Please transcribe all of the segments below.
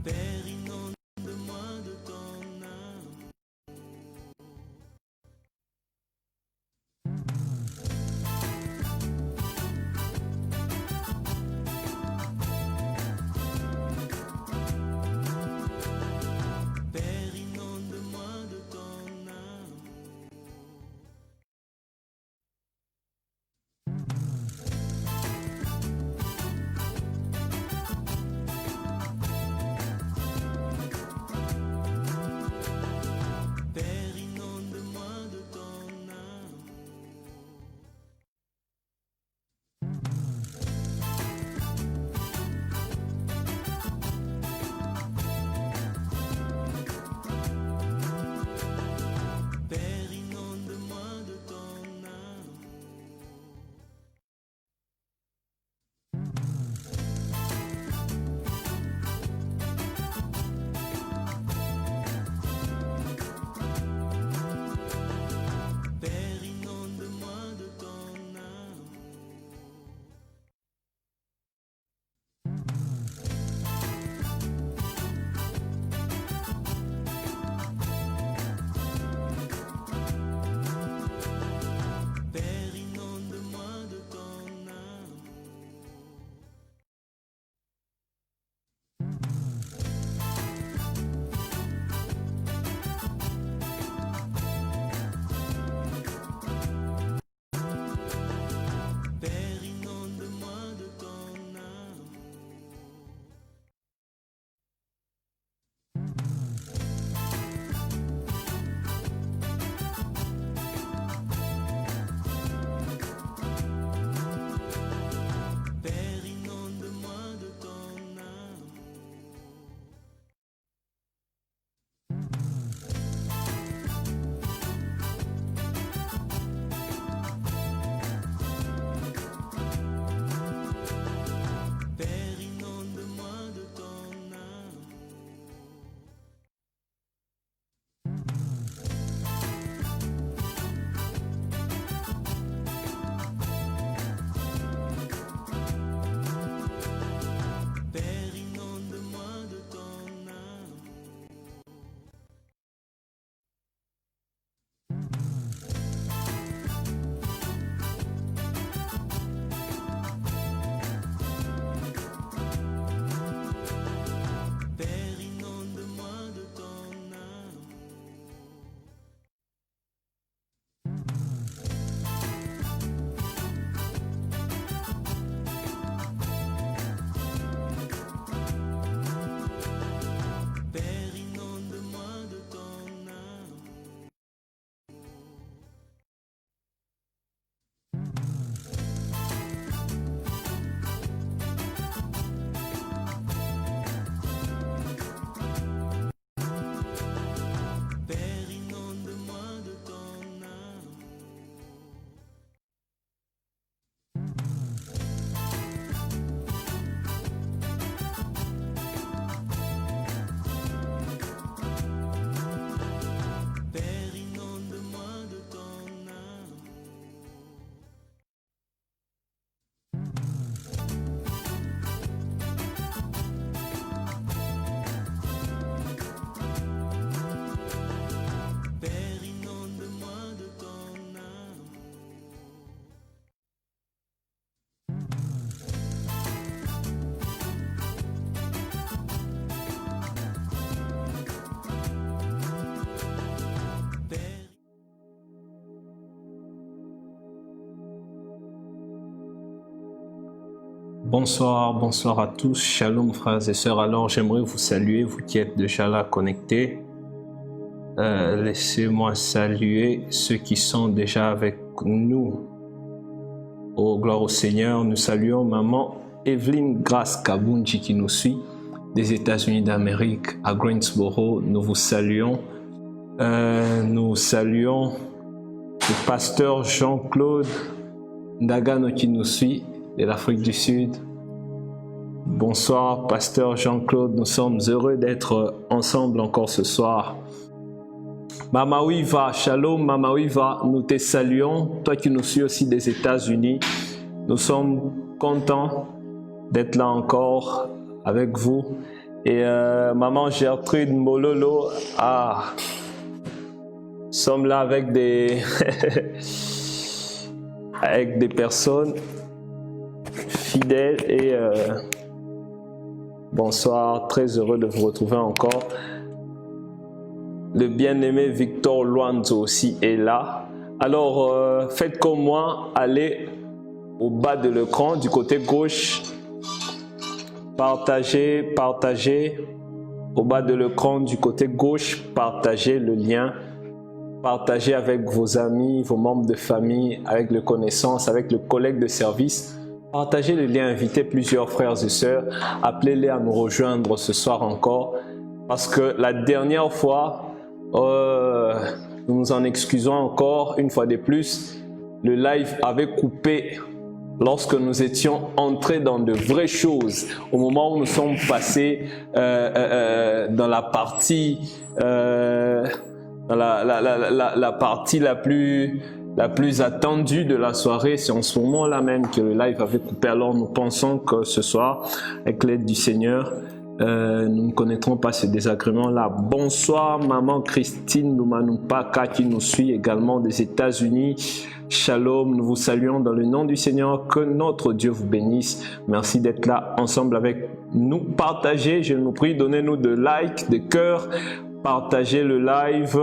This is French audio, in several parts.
Père, inonde-moi de ton amour. Père, inonde-moi de ton amour. Père, inonde-moi de ton amour. Père, inonde-moi de ton amour. Père, inonde-moi de ton amour. Père, inonde-moi de ton amour. Père, inonde-moi de ton amour. Père, inonde-moi de ton amour. Père, inonde-moi de ton amour. Père, inonde-moi de ton amour. Père, inonde-moi de ton amour. Père, inonde-moi de ton amour. Père, inonde-moi de ton amour. Père, inonde-moi de ton amour. Père, inonde-moi de ton amour. Père, Bonsoir, bonsoir à tous, shalom frères et sœurs. Alors j'aimerais vous saluer, vous qui êtes déjà là connectés. Laissez-moi saluer ceux qui sont déjà avec nous. Oh, gloire au Seigneur, nous saluons maman Evelyne Grace Kabunji qui nous suit des États-Unis d'Amérique à Greensboro. Nous vous saluons. Nous saluons le pasteur Jean-Claude Ndagano qui nous suit de l'Afrique du Sud. Bonsoir, pasteur Jean-Claude. Nous sommes heureux d'être ensemble encore ce soir. Mama Wiva, shalom Mama Wiva, nous te saluons. Toi qui nous suis aussi des États-Unis, nous sommes contents d'être là encore avec vous. Et maman Gertrude Mololo, nous sommes là avec des avec des personnes fidèles et bonsoir, très heureux de vous retrouver encore. Le bien-aimé Victor Luanzo aussi est là. Alors faites comme moi, allez au bas de l'écran du côté gauche, partagez au bas de l'écran du côté gauche, partagez le lien. Partagez avec vos amis, vos membres de famille, avec les connaissances, avec le collègue de service. Partagez le lien, invitez plusieurs frères et sœurs. Appelez-les à nous rejoindre ce soir encore. Parce que la dernière fois, nous nous en excusons encore une fois de plus. Le live avait coupé lorsque nous étions entrés dans de vraies choses. Au moment où nous sommes passés dans la partie... la partie la plus attendue de la soirée, c'est en ce moment-là même que le live avait coupé. Alors nous pensons que ce soir, avec l'aide du Seigneur, nous ne connaîtrons pas ce désagrément-là. Bonsoir maman Christine Lumanupaka qui nous suit également des États-Unis. Shalom, nous vous saluons dans le nom du Seigneur. Que notre Dieu vous bénisse. Merci d'être là ensemble avec nous. Partagez, je nous prie, donnez-nous de likes, de cœurs. Partagez le live,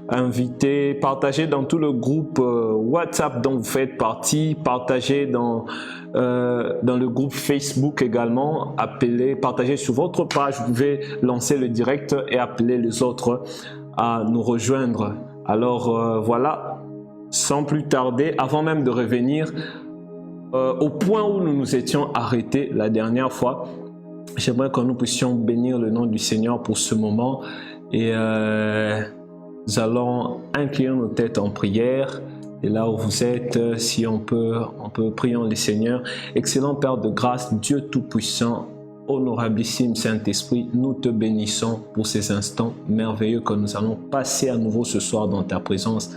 invitez, partagez dans tout le groupe WhatsApp dont vous faites partie, partagez dans le groupe Facebook également, appelez, partagez sur votre page, vous pouvez lancer le direct et appeler les autres à nous rejoindre. Alors voilà, sans plus tarder, avant même de revenir au point où nous nous étions arrêtés la dernière fois, j'aimerais que nous puissions bénir le nom du Seigneur pour ce moment. Et nous allons incliner nos têtes en prière. Et là où vous êtes, si on peut prions le Seigneur. Excellent Père de grâce, Dieu Tout-Puissant, honorablissime Saint-Esprit, nous te bénissons pour ces instants merveilleux que nous allons passer à nouveau ce soir dans ta présence.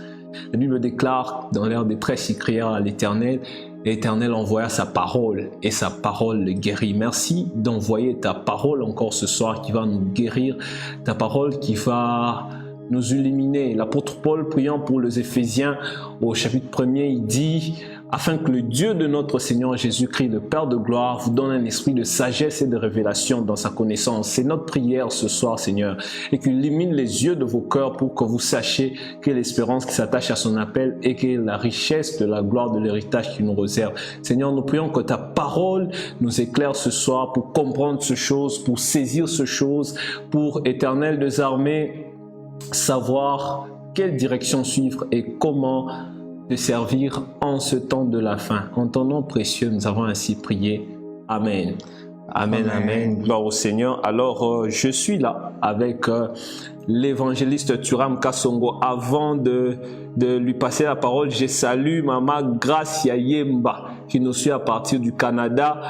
La Bible déclare dans leur détresse, ils crièrent à l'Éternel. L'Éternel envoya sa parole et sa parole le guérit. Merci d'envoyer ta parole encore ce soir qui va nous guérir, ta parole qui va nous illuminer. L'apôtre Paul, priant pour les Éphésiens au chapitre 1er, il dit « Afin que le Dieu de notre Seigneur Jésus-Christ, le Père de gloire, vous donne un esprit de sagesse et de révélation dans sa connaissance. » C'est notre prière ce soir, Seigneur, et qu'il illumine les yeux de vos cœurs pour que vous sachiez quelle espérance qui s'attache à son appel et quelle est la richesse de la gloire de l'héritage qu'il nous réserve. Seigneur, nous prions que ta parole nous éclaire ce soir pour comprendre ces choses, pour saisir ces choses, pour, Éternel des armées, savoir quelle direction suivre et comment te servir en ce temps de la fin. En ton nom précieux, nous avons ainsi prié. Amen. Amen, amen. Gloire au Seigneur. Alors, je suis là avec l'évangéliste Thuram Kassongo. Avant de lui passer la parole, je salue Maman Gracia Yemba qui nous suit à partir du Canada.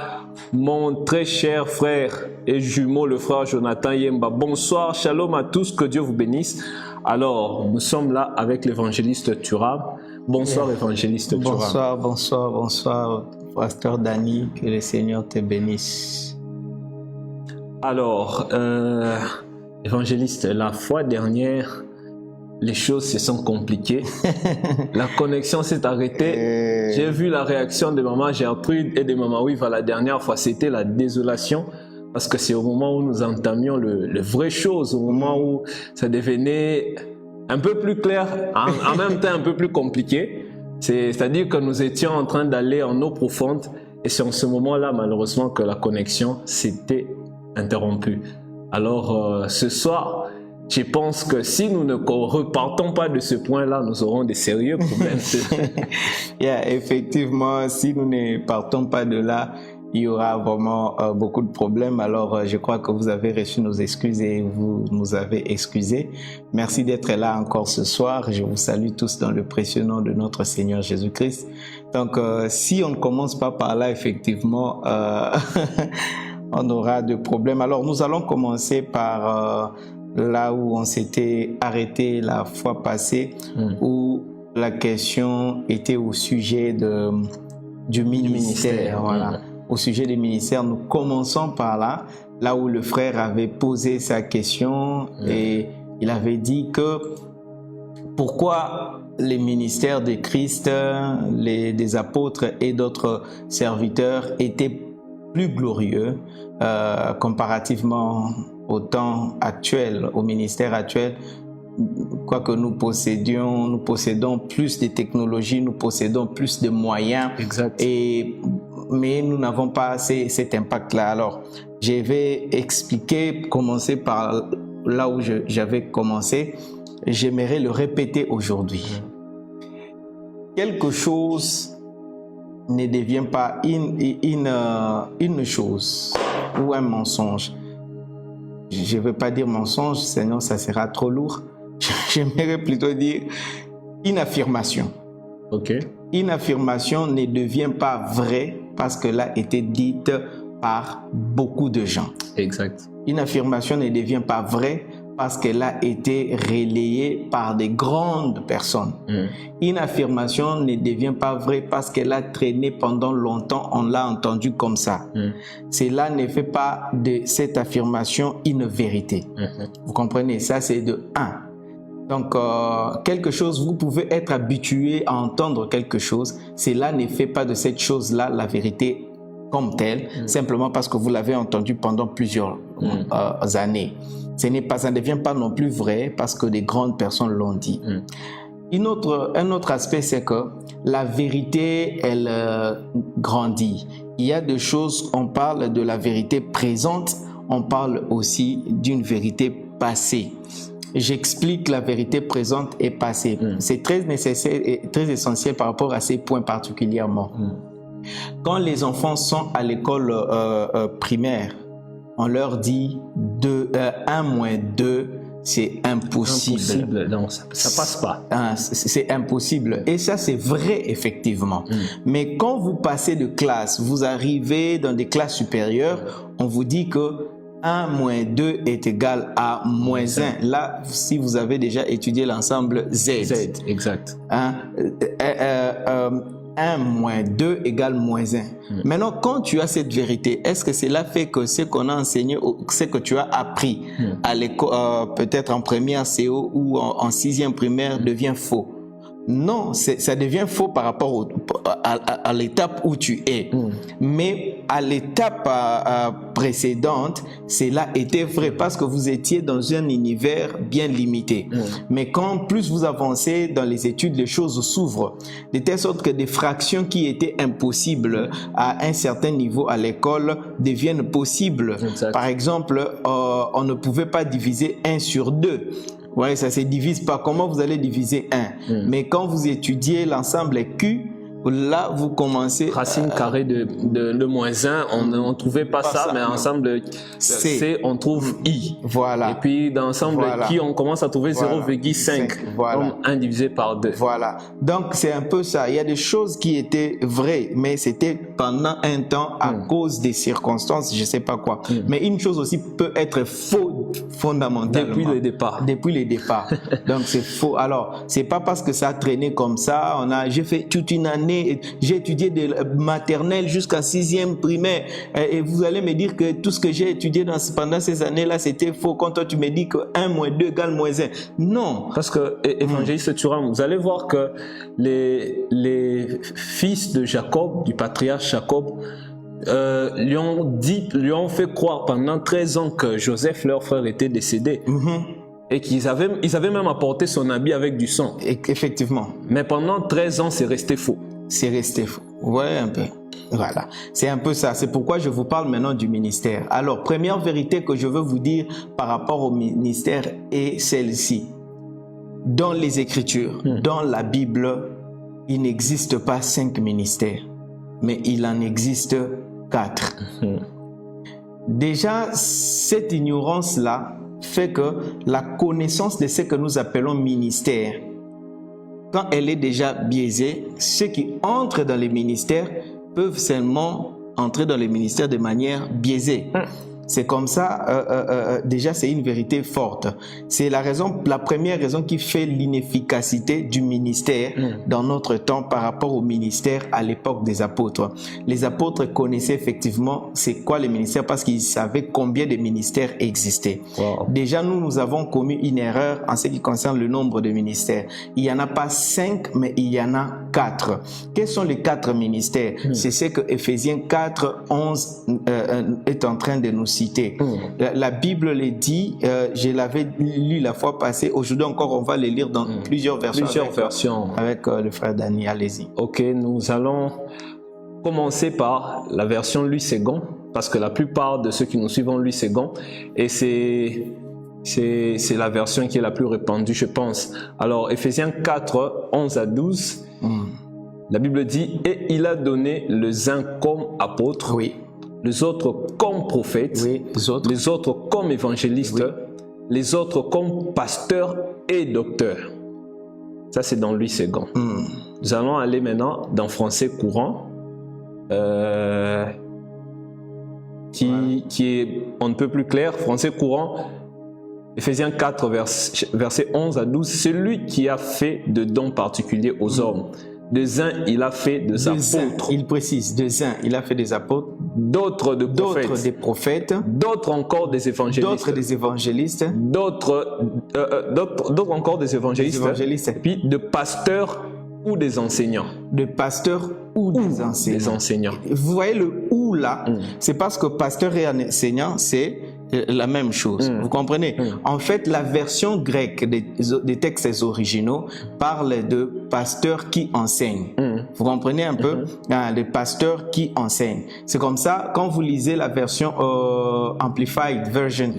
Mon très cher frère et jumeau, le frère Jonathan Yemba. Bonsoir, shalom à tous, que Dieu vous bénisse. Alors, nous sommes là avec l'évangéliste Thuram. Bonsoir, évangéliste Thuram. Bonsoir, pasteur Dani, que le Seigneur te bénisse. Alors, évangéliste, la fois dernière, les choses se sont compliquées. La connexion s'est arrêtée. J'ai vu la réaction de maman Gertrude et de maman Wiva la dernière fois. C'était la désolation. Parce que c'est au moment où nous entamions le vrai chose, au moment où ça devenait un peu plus clair, en même temps un peu plus compliqué. C'est-à-dire que nous étions en train d'aller en eau profonde et c'est en ce moment-là, malheureusement, que la connexion s'était interrompue. Alors, ce soir, je pense que si nous ne repartons pas de ce point-là, nous aurons des sérieux problèmes. Effectivement, si nous ne partons pas de là, il y aura vraiment beaucoup de problèmes. Alors, je crois que vous avez reçu nos excuses et vous nous avez excusés. Merci d'être là encore ce soir. Je vous salue tous dans le précieux nom de notre Seigneur Jésus-Christ. Donc, si on ne commence pas par là, effectivement, on aura de problèmes. Alors, nous allons commencer par là où on s'était arrêté la fois passée, où la question était au sujet du ministère. Voilà. au sujet des ministères. Nous commençons par là où le frère avait posé sa question et il avait dit que pourquoi les ministères de Christ, des apôtres et d'autres serviteurs étaient plus glorieux comparativement au temps actuel, au ministère actuel. Quoique nous possédons plus de technologies, nous possédons plus de moyens, Exact. mais nous n'avons pas cet impact-là. Alors, je vais commencer par là où j'avais commencé. J'aimerais le répéter aujourd'hui. Quelque chose ne devient pas une chose ou un mensonge. Je ne veux pas dire mensonge, sinon ça sera trop lourd. J'aimerais plutôt dire une affirmation. Ok. Une affirmation ne devient pas vraie parce qu'elle a été dite par beaucoup de gens. Exact. Une affirmation ne devient pas vraie parce qu'elle a été relayée par des grandes personnes. Une affirmation ne devient pas vraie parce qu'elle a traîné pendant longtemps, on l'a entendu comme ça. Cela ne fait pas de cette affirmation une vérité. Vous comprenez? Ça, c'est de 1. Donc, quelque chose, vous pouvez être habitué à entendre quelque chose, cela ne fait pas de cette chose-là la vérité comme telle, simplement parce que vous l'avez entendu pendant plusieurs années. Ça ne devient pas non plus vrai parce que des grandes personnes l'ont dit. Un autre aspect, c'est que la vérité, elle grandit. Il y a des choses, on parle de la vérité présente, on parle aussi d'une vérité passée. J'explique la vérité présente et passée. C'est très nécessaire et très essentiel par rapport à ces points particulièrement. Quand les enfants sont à l'école primaire, on leur dit 1 moins 2, c'est impossible. Non, ça passe pas. C'est impossible. Et ça, c'est vrai, effectivement. Mais quand vous passez de classe, vous arrivez dans des classes supérieures, on vous dit que 1 moins 2 est égal à moins 1. Là, si vous avez déjà étudié l'ensemble Z. Z, exact. 1 moins 2 égale moins 1. Maintenant, quand tu as cette vérité, est-ce que cela fait que ce qu'on a enseigné, ce que tu as appris à l'école, peut-être en première CO ou en 6e primaire, devient faux? Non, ça devient faux par rapport à l'étape où tu es. Mais à l'étape précédente, cela était vrai parce que vous étiez dans un univers bien limité. Mais quand plus vous avancez dans les études, les choses s'ouvrent. De telle sorte que des fractions qui étaient impossibles à un certain niveau à l'école deviennent possibles. Exact. Par exemple, on ne pouvait pas diviser 1 sur 2. Ouais, ça se divise pas. Comment vous allez diviser 1? Mais quand vous étudiez l'ensemble Q, là, vous commencez... Racine carrée de moins 1, on ne trouvait pas ça, mais ensemble C, on trouve I. Voilà. Et puis dans l'ensemble Q, on commence à trouver 0,5, voilà. comme 1 divisé par 2. Voilà. Donc, c'est un peu ça. Il y a des choses qui étaient vraies, mais c'était pendant un temps à cause des circonstances, je ne sais pas quoi. Mais une chose aussi peut être faux fondamentalement. Depuis le départ. Depuis le départ. Donc, c'est faux. Alors, c'est pas parce que ça a traîné comme ça. J'ai fait toute une année, j'ai étudié de maternelle jusqu'à 6e primaire. Et vous allez me dire que tout ce que j'ai étudié pendant ces années-là, c'était faux. Quand toi, tu me dis que 1 moins 2 égale moins 1. Non. Parce que, évangéliste Thuram, vous allez voir que les fils de Jacob, du patriarche Jacob, lui ont fait croire pendant 13 ans que Joseph, leur frère, était décédé. Et qu'ils avaient même apporté son habit avec du sang. Effectivement. Mais pendant 13 ans, c'est resté faux. C'est resté faux. Ouais, un peu. Voilà. C'est un peu ça. C'est pourquoi je vous parle maintenant du ministère. Alors, première vérité que je veux vous dire par rapport au ministère est celle-ci. Dans les Écritures, dans la Bible, il n'existe pas 5 ministères, mais il en existe 4. Déjà, cette ignorance-là fait que la connaissance de ce que nous appelons ministère, quand elle est déjà biaisée, ceux qui entrent dans les ministères peuvent seulement entrer dans les ministères de manière biaisée. C'est comme ça, déjà c'est une vérité forte. C'est la première raison qui fait l'inefficacité du ministère dans notre temps par rapport au ministère à l'époque des apôtres. Les apôtres connaissaient effectivement c'est quoi le ministère parce qu'ils savaient combien de ministères existaient. Wow. Déjà nous avons commis une erreur en ce qui concerne le nombre de ministères. Il n'y en a pas 5 mais il y en a 4. Quels sont les 4 ministères? C'est ce que Éphésiens 4, 11 est en train de nous citer. La Bible le dit, je l'avais lu la fois passée, aujourd'hui encore on va le lire dans plusieurs versions. Avec le frère Dani, allez-y. Ok, nous allons commencer par la version Louis II, parce que la plupart de ceux qui nous suivent ont Louis II, et c'est la version qui est la plus répandue, je pense. Alors, Éphésiens 4, 11 à 12, la Bible dit « Et il a donné les uns comme apôtres, Oui. les autres comme prophètes, Oui, les autres comme évangélistes, les autres comme pasteurs et docteurs. » Ça, c'est dans Louis II. Nous allons aller maintenant dans français courant, qui est on ne peut plus clair. Français courant, Éphésiens 4, versets 11 à 12. Celui qui a fait de dons particuliers aux hommes. Des uns, il a fait des apôtres. Il précise, des uns, il a fait des apôtres. D'autres de prophètes. D'autres des prophètes. D'autres encore des évangélistes. D'autres des évangélistes. D'autres encore des évangélistes. Et puis de pasteurs ou des enseignants. De pasteurs ou des enseignants. Des enseignants. Vous voyez le ou là, c'est parce que pasteur et enseignant, c'est la même chose. Vous comprenez? En fait, la version grecque des textes originaux parle de pasteurs qui enseignent. Vous comprenez un peu? Les pasteurs qui enseignent. C'est comme ça, quand vous lisez la version Amplified Version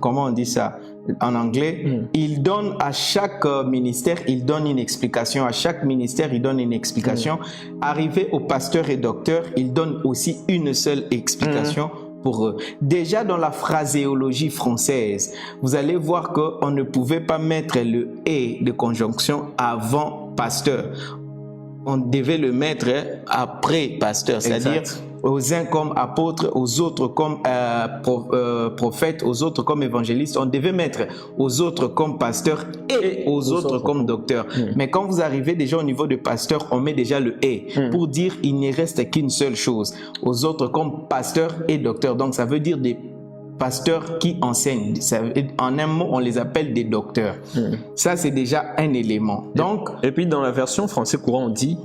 comment on dit ça? En anglais, il donne à chaque ministère, il donne une explication. À chaque ministère, il donne une explication. Arrivé au pasteur et docteur, il donne aussi une seule explication pour eux. Déjà dans la phraséologie française, vous allez voir qu'on ne pouvait pas mettre le « et » de conjonction avant pasteur. On devait le mettre après pasteur, c'est-à-dire aux uns comme apôtres, aux autres comme prophètes, aux autres comme évangélistes. On devait mettre aux autres comme pasteurs et aux autres comme docteurs. Mais quand vous arrivez déjà au niveau de pasteur, on met déjà le « et » pour dire il ne reste qu'une seule chose. Aux autres comme pasteurs et docteurs. Donc ça veut dire des pasteurs qui enseignent. En un mot, on les appelle des docteurs. Ça, c'est déjà un élément. Donc, et puis dans la version français courant, on dit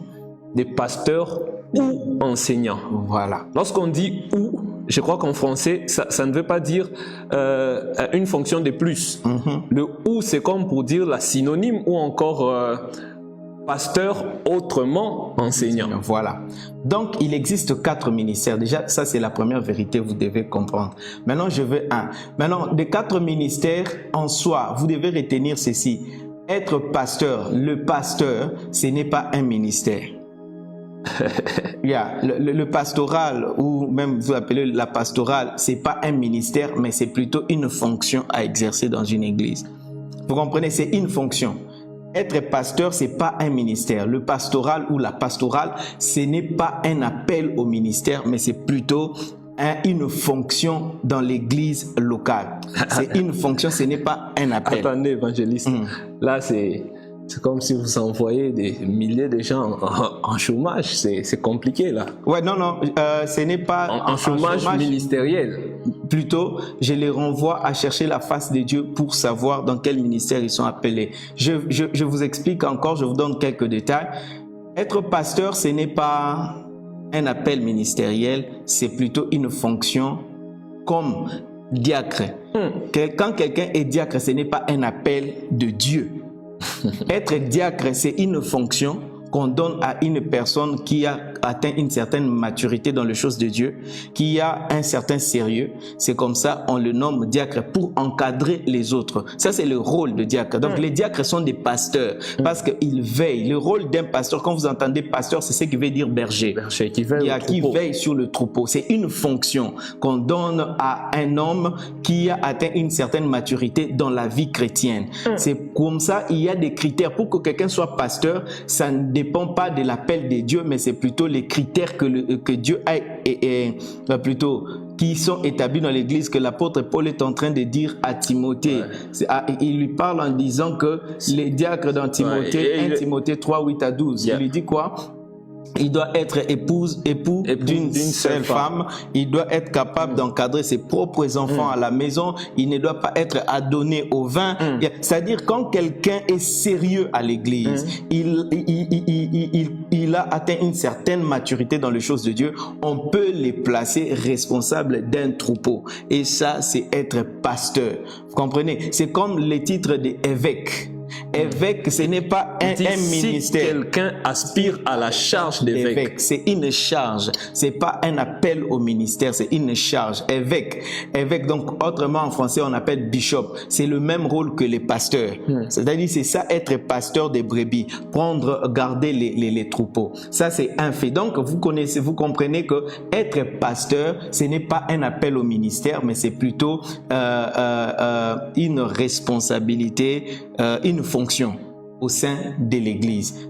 des pasteurs ou enseignants. Voilà. Lorsqu'on dit ou, je crois qu'en français, ça ne veut pas dire une fonction de plus. Le ou, c'est comme pour dire la synonyme ou encore pasteur autrement enseignant. Voilà. Donc, il existe 4 ministères. Déjà, ça, c'est la première vérité, vous devez comprendre. Maintenant, je veux un. Maintenant, des 4 ministères en soi, vous devez retenir ceci. Être pasteur, le pasteur, ce n'est pas un ministère. Le pastoral, ou même vous appelez la pastorale, c'est pas un ministère, mais c'est plutôt une fonction à exercer dans une église. Vous comprenez, c'est une fonction. Être pasteur, c'est pas un ministère. Le pastoral ou la pastorale, ce n'est pas un appel au ministère, mais c'est plutôt une fonction dans l'église locale. C'est une fonction, ce n'est pas un appel. Attendez, évangéliste, là c'est comme si vous envoyez des milliers de gens en chômage. C'est compliqué là. Ouais, non, ce n'est pas en chômage ministériel. Plutôt, je les renvoie à chercher la face de Dieu pour savoir dans quel ministère ils sont appelés. Je vous explique encore, je vous donne quelques détails. Être pasteur, ce n'est pas un appel ministériel, c'est plutôt une fonction comme diacre. Quand quelqu'un est diacre, ce n'est pas un appel de Dieu. Être diacre, c'est une fonction qu'on donne à une personne qui a atteint une certaine maturité dans les choses de Dieu, qui a un certain sérieux. C'est comme ça on le nomme diacre pour encadrer les autres. Ça, c'est le rôle de diacre. Donc, les diacres sont des pasteurs parce qu'ils veillent. Le rôle d'un pasteur, quand vous entendez pasteur, c'est ce qui veut dire berger. Berger qui veille sur le troupeau. C'est une fonction qu'on donne à un homme qui a atteint une certaine maturité dans la vie chrétienne. C'est comme ça, il y a des critères. Pour que quelqu'un soit pasteur, ça ne dépend pas de l'appel de Dieu, mais c'est plutôt les critères que Dieu a, plutôt qui sont établis dans l'Église, que l'apôtre Paul est en train de dire à Timothée. Il lui parle en disant que les diacres dans Timothée, 1 Timothée 3, 8 à 12, il lui dit quoi? Il doit être époux d'une seule femme. Il doit être capable d'encadrer ses propres enfants à la maison. Il ne doit pas être adonné au vin. C'est-à-dire, quand quelqu'un est sérieux à l'église, il a atteint une certaine maturité dans les choses de Dieu, on peut les placer responsables d'un troupeau. Et ça, c'est être pasteur. Vous comprenez? C'est comme les titres d'évêque. Évêque, ce n'est pas un ministère. Si quelqu'un aspire à la charge d'évêque, c'est une charge. C'est pas un appel au ministère, c'est une charge. Évêque, donc autrement en français on appelle bishop. C'est le même rôle que les pasteurs. C'est-à-dire c'est ça, être pasteur des brebis, garder les troupeaux. Ça c'est un fait. Donc vous comprenez que être pasteur, ce n'est pas un appel au ministère, mais c'est plutôt une responsabilité, une fonction au sein de l'Église,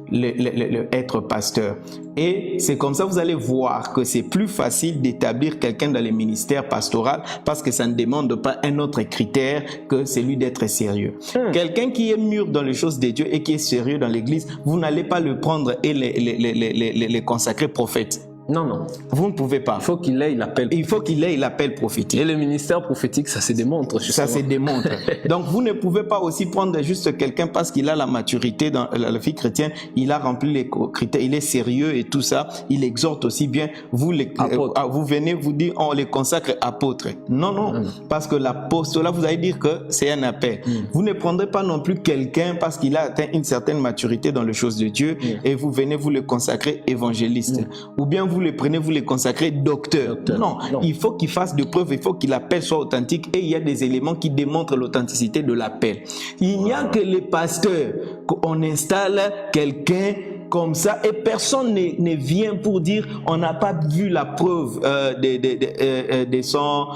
être pasteur. Et c'est comme ça, vous allez voir que c'est plus facile d'établir quelqu'un dans le ministère pastoral parce que ça ne demande pas un autre critère que celui d'être sérieux. Quelqu'un qui est mûr dans les choses de Dieu et qui est sérieux dans l'Église, vous n'allez pas le prendre et les consacrer prophète. Non, non. Vous ne pouvez pas. Il faut qu'il ait l'appel. Il faut qu'il ait l'appel prophétique. Et le ministère prophétique, ça se démontre. Justement. Ça se démontre. Donc, vous ne pouvez pas aussi prendre juste quelqu'un parce qu'il a la maturité dans la vie chrétienne, il a rempli les critères, il est sérieux et tout ça, il exhorte aussi bien. Vous venez vous dire, on les consacre apôtres. Non, non. Parce que l'apostolat, vous allez dire que c'est un appel. Vous ne prendrez pas non plus quelqu'un parce qu'il a atteint une certaine maturité dans les choses de Dieu et vous venez vous le consacrer évangéliste. Ou bien vous les prenez, vous les consacrez docteur. Non, il faut qu'il fasse de preuves, il faut que l'appel soit authentique et il y a des éléments qui démontrent l'authenticité de l'appel. Il n'y a que les pasteurs qu'on installe quelqu'un comme ça et personne ne vient pour dire on n'a pas vu la preuve de son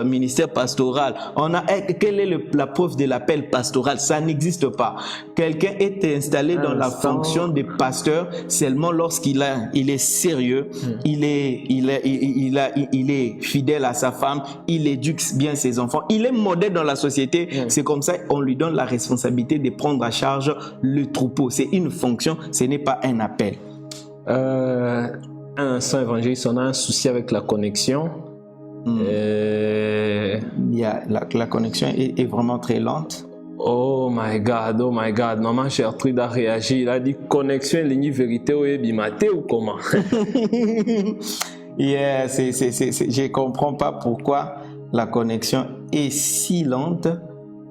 ministère pastoral. Quelle est la preuve de l'appel pastoral? Ça n'existe pas. Quelqu'un est installé dans la fonction de pasteur seulement lorsqu'il est sérieux, il est fidèle à sa femme, il éduque bien ses enfants, il est modèle dans la société. C'est comme ça on lui donne la responsabilité de prendre à charge le troupeau. C'est une fonction, ce n'est pas un appel. Un instant évangéliste, on a un souci avec la connexion. La connexion est vraiment très lente. Oh my God. Maman Gertrude a réagi. Il a dit connexion ligne vérité ou bimate ou comment? Je comprends pas pourquoi la connexion est si lente.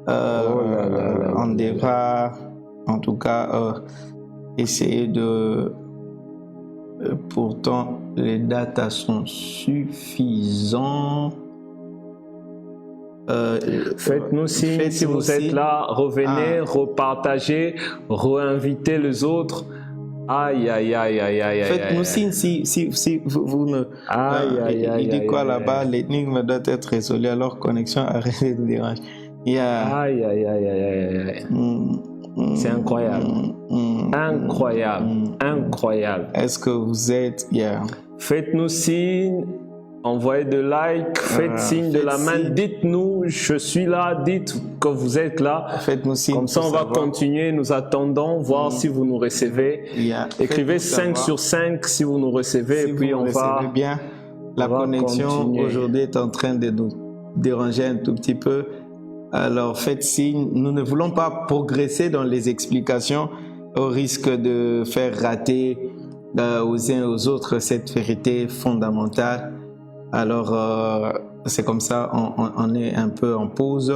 On devra en tout cas essayer de... pourtant, les datas sont suffisants. Faites-nous signe si vous êtes là, revenez, repartagez, réinvitez les autres. Aïe. Faites-nous signe si vous ne... il dit quoi là-bas? L'énigme doit être résolue, alors connexion arrêtez de déranger. Aïe. C'est incroyable. Incroyable. Est-ce que vous êtes... Faites-nous signe, envoyez de likes, faites signe de la main, dites-nous je suis là, dites que vous êtes là. Faites-nous signe. Comme ça on va continuer, nous attendons, voir si vous nous recevez. Écrivez 5 sur 5 si vous nous recevez, et puis on va... bien. La connexion aujourd'hui est en train de nous déranger un tout petit peu. Alors faites signe, nous ne voulons pas progresser dans les explications au risque de faire rater aux uns et aux autres cette vérité fondamentale. Alors c'est comme ça, on est un peu en pause.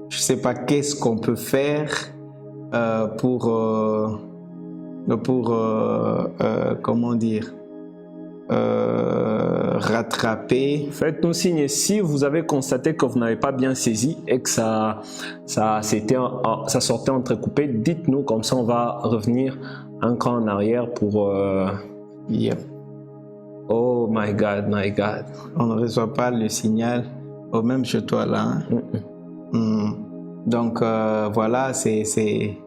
Je ne sais pas qu'est-ce qu'on peut faire pour comment dire, rattraper. Faites-nous signe si vous avez constaté que vous n'avez pas bien saisi et que ça sortait entrecoupé, dites-nous, comme ça on va revenir un cran en arrière pour... Oh my God. On ne reçoit pas le signal, même chez toi là. Donc voilà, c'est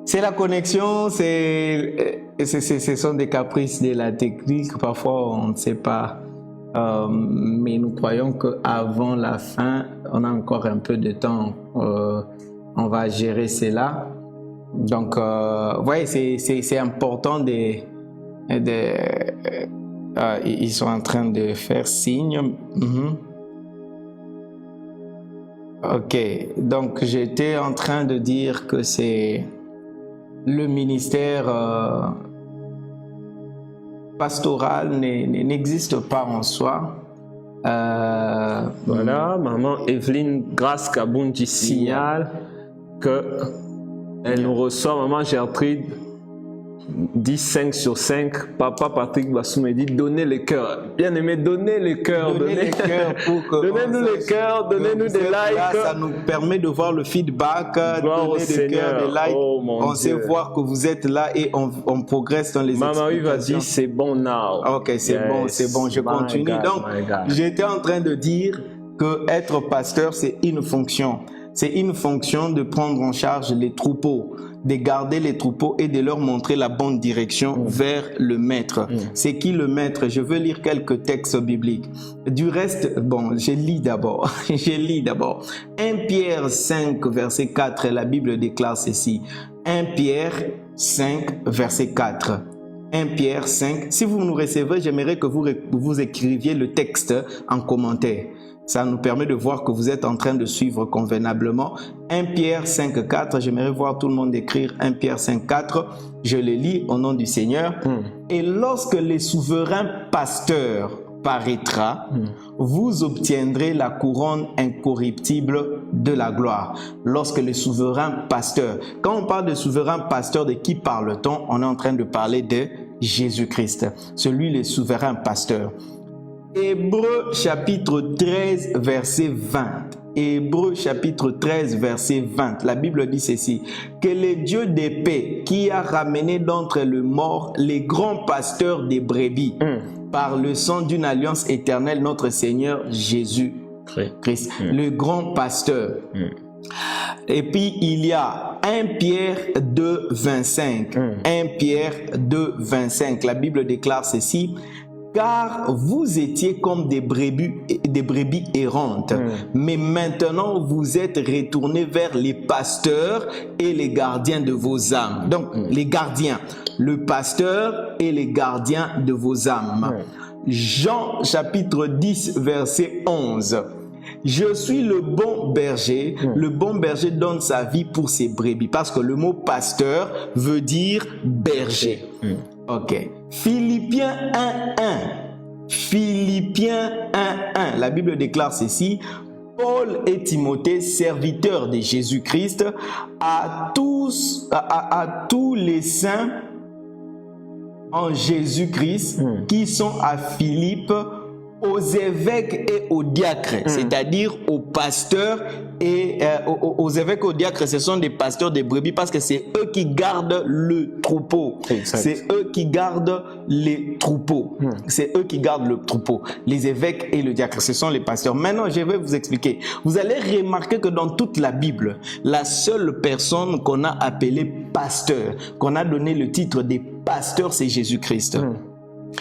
C'est la connexion, ce sont des caprices de la technique. Parfois, on ne sait pas. Mais nous croyons qu'avant la fin, on a encore un peu de temps. On va gérer cela. Donc, voyez, c'est important ils sont en train de faire signe. Ok, donc j'étais en train de dire que c'est le ministère pastoral n'existe pas en soi. Voilà, maman Evelyne Grace Kabundi signale que elle nous reçoit, maman Gertrude dit 5 sur 5. Papa Patrick Bassou me dit donnez les cœurs. Bien aimé, donnez les cœurs. Donnez les cœurs pour que donnez-nous les cœurs, donnez-nous des likes. Là, ça nous permet de voir le feedback, donner des cœurs, des likes. Oh, on sait voir que vous êtes là et on progresse dans les explications. Maman va dire c'est bon now. Ok, c'est bon, c'est bon. Je continue. God, donc, j'étais en train de dire que être pasteur, c'est une fonction. C'est une fonction de prendre en charge les troupeaux, de garder les troupeaux et de leur montrer la bonne direction vers le maître. C'est qui le maître? Je veux lire quelques textes bibliques. Du reste, bon, je lis d'abord. 1 Pierre 5, verset 4, la Bible déclare ceci. 1 Pierre 5, verset 4. 1 Pierre 5. Si vous nous recevez, j'aimerais que vous écriviez le texte en commentaire. Ça nous permet de voir que vous êtes en train de suivre convenablement. 1 Pierre 5, 4, j'aimerais voir tout le monde écrire 1 Pierre 5, 4. Je le lis au nom du Seigneur. Et lorsque le souverain pasteur paraîtra, vous obtiendrez la couronne incorruptible de la gloire. Lorsque le souverain pasteur, quand on parle de souverain pasteur, de qui parle-t-on? On est en train de parler de Jésus-Christ, celui le souverain pasteur. Hébreux chapitre 13 verset 20. Hébreux chapitre 13 verset 20. La Bible dit ceci. Que le Dieu de paix qui a ramené d'entre les morts les grands pasteurs des brebis par le sang d'une alliance éternelle, notre Seigneur Jésus-Christ. Le grand pasteur. Et puis il y a 1 Pierre 2, 25. 1 Pierre 2, 25. La Bible déclare ceci. Car vous étiez comme des brebis errantes, mais maintenant vous êtes retournés vers les pasteurs et les gardiens de vos âmes. Donc, les gardiens, le pasteur et les gardiens de vos âmes. Jean chapitre 10, verset 11. Je suis le bon berger. Le bon berger donne sa vie pour ses brebis. Parce que le mot pasteur veut dire berger. Ok. Philippiens 1.1. Philippiens 1.1. La Bible déclare ceci. Paul et Timothée, serviteurs de Jésus-Christ, à tous les saints en Jésus-Christ qui sont à Philippe, aux évêques et aux diacres, c'est-à-dire aux pasteurs et aux évêques et aux diacres, ce sont des pasteurs des brebis parce que c'est eux qui gardent le troupeau. C'est eux qui gardent les troupeaux. C'est eux qui gardent le troupeau. Les évêques et le diacre, ce sont les pasteurs. Maintenant, je vais vous expliquer. Vous allez remarquer que dans toute la Bible, la seule personne qu'on a appelée pasteur, qu'on a donné le titre de pasteur, c'est Jésus-Christ.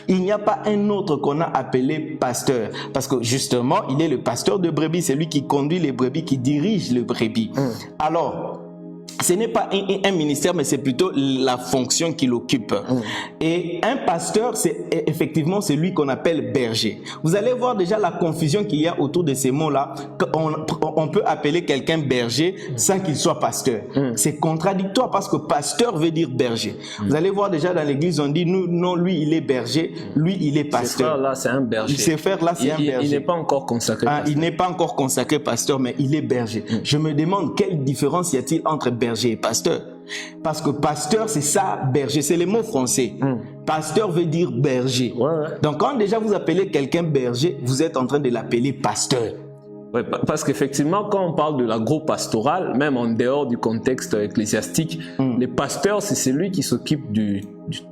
Il n'y a pas un autre qu'on a appelé pasteur. Parce que justement, il est le pasteur de brebis. C'est lui qui conduit les brebis, qui dirige les brebis. Alors, ce n'est pas un ministère, mais c'est plutôt la fonction qu'il occupe. Et un pasteur, c'est effectivement celui qu'on appelle berger. Vous allez voir déjà la confusion qu'il y a autour de ces mots-là. On peut appeler quelqu'un berger sans qu'il soit pasteur. C'est contradictoire parce que pasteur veut dire berger. Vous allez voir déjà dans l'église, on dit, nous, non, lui, il est berger, lui, il est pasteur. Ce frère-là, c'est un berger. Ce frère-là, c'est un berger. Il n'est pas encore consacré pasteur. Il n'est pas encore consacré pasteur, mais il est berger. Je me demande quelle différence y a-t-il entre berger et pasteur? Parce que pasteur, c'est ça, berger, c'est les mots français. Pasteur veut dire berger. Donc quand déjà vous appelez quelqu'un berger, vous êtes en train de l'appeler pasteur. Ouais, parce qu'effectivement, quand on parle de l'agro-pastoral, même en dehors du contexte ecclésiastique, les pasteurs, c'est celui qui s'occupe du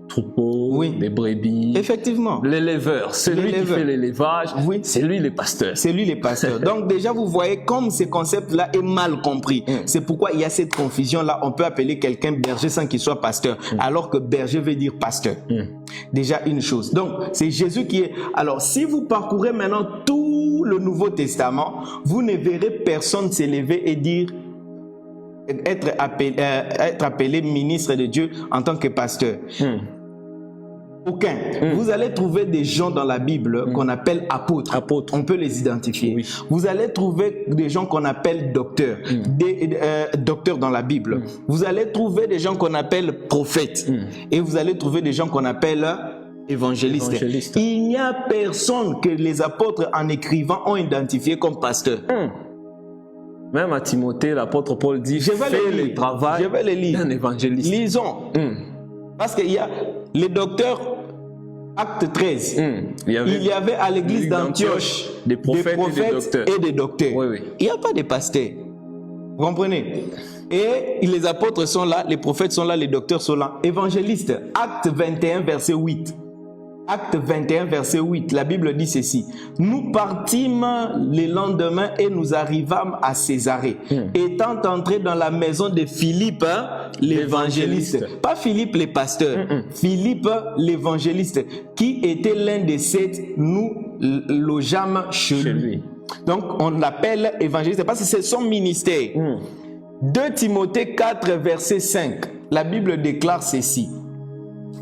troupeau, Oui. des brebis. Effectivement. L'éleveur, celui qui L'éleveur. fait l'élevage, Oui. c'est lui les pasteurs. C'est lui les pasteurs. Donc déjà, vous voyez comme ce concept-là est mal compris. C'est pourquoi il y a cette confusion-là. On peut appeler quelqu'un berger sans qu'il soit pasteur, alors que berger veut dire pasteur. Déjà une chose. Donc c'est Jésus qui est... Alors si vous parcourez maintenant tout le Nouveau Testament, vous ne verrez personne s'élever et dire... être appelé ministre de Dieu en tant que pasteur. Aucun. Vous allez trouver des gens dans la Bible qu'on appelle apôtres. On peut les identifier. Oui. Vous allez trouver des gens qu'on appelle docteurs. Des docteurs dans la Bible. Vous allez trouver des gens qu'on appelle prophètes. Et vous allez trouver des gens qu'on appelle évangélistes. Il n'y a personne que les apôtres en écrivant ont identifié comme pasteur. Même à Timothée, l'apôtre Paul dit, fais le travail d'un évangéliste. Lisons. Parce qu'il y a les docteurs, acte 13. Il y avait à l'église d'Antioche des prophètes et des docteurs. Oui, oui. Il n'y a pas de pasteurs. Vous comprenez? Et les apôtres sont là, les prophètes sont là, les docteurs sont là. Évangéliste, acte 21, verset 8. Acte 21, verset 8, la Bible dit ceci. Nous partîmes le lendemain et nous arrivâmes à Césarée. Étant entrés dans la maison de Philippe, l'évangéliste. Pas Philippe le pasteur. Philippe l'évangéliste, qui était l'un des 7, nous logeâmes chez lui. Donc on l'appelle évangéliste parce que c'est son ministère. 2 Timothée 4, verset 5, la Bible déclare ceci.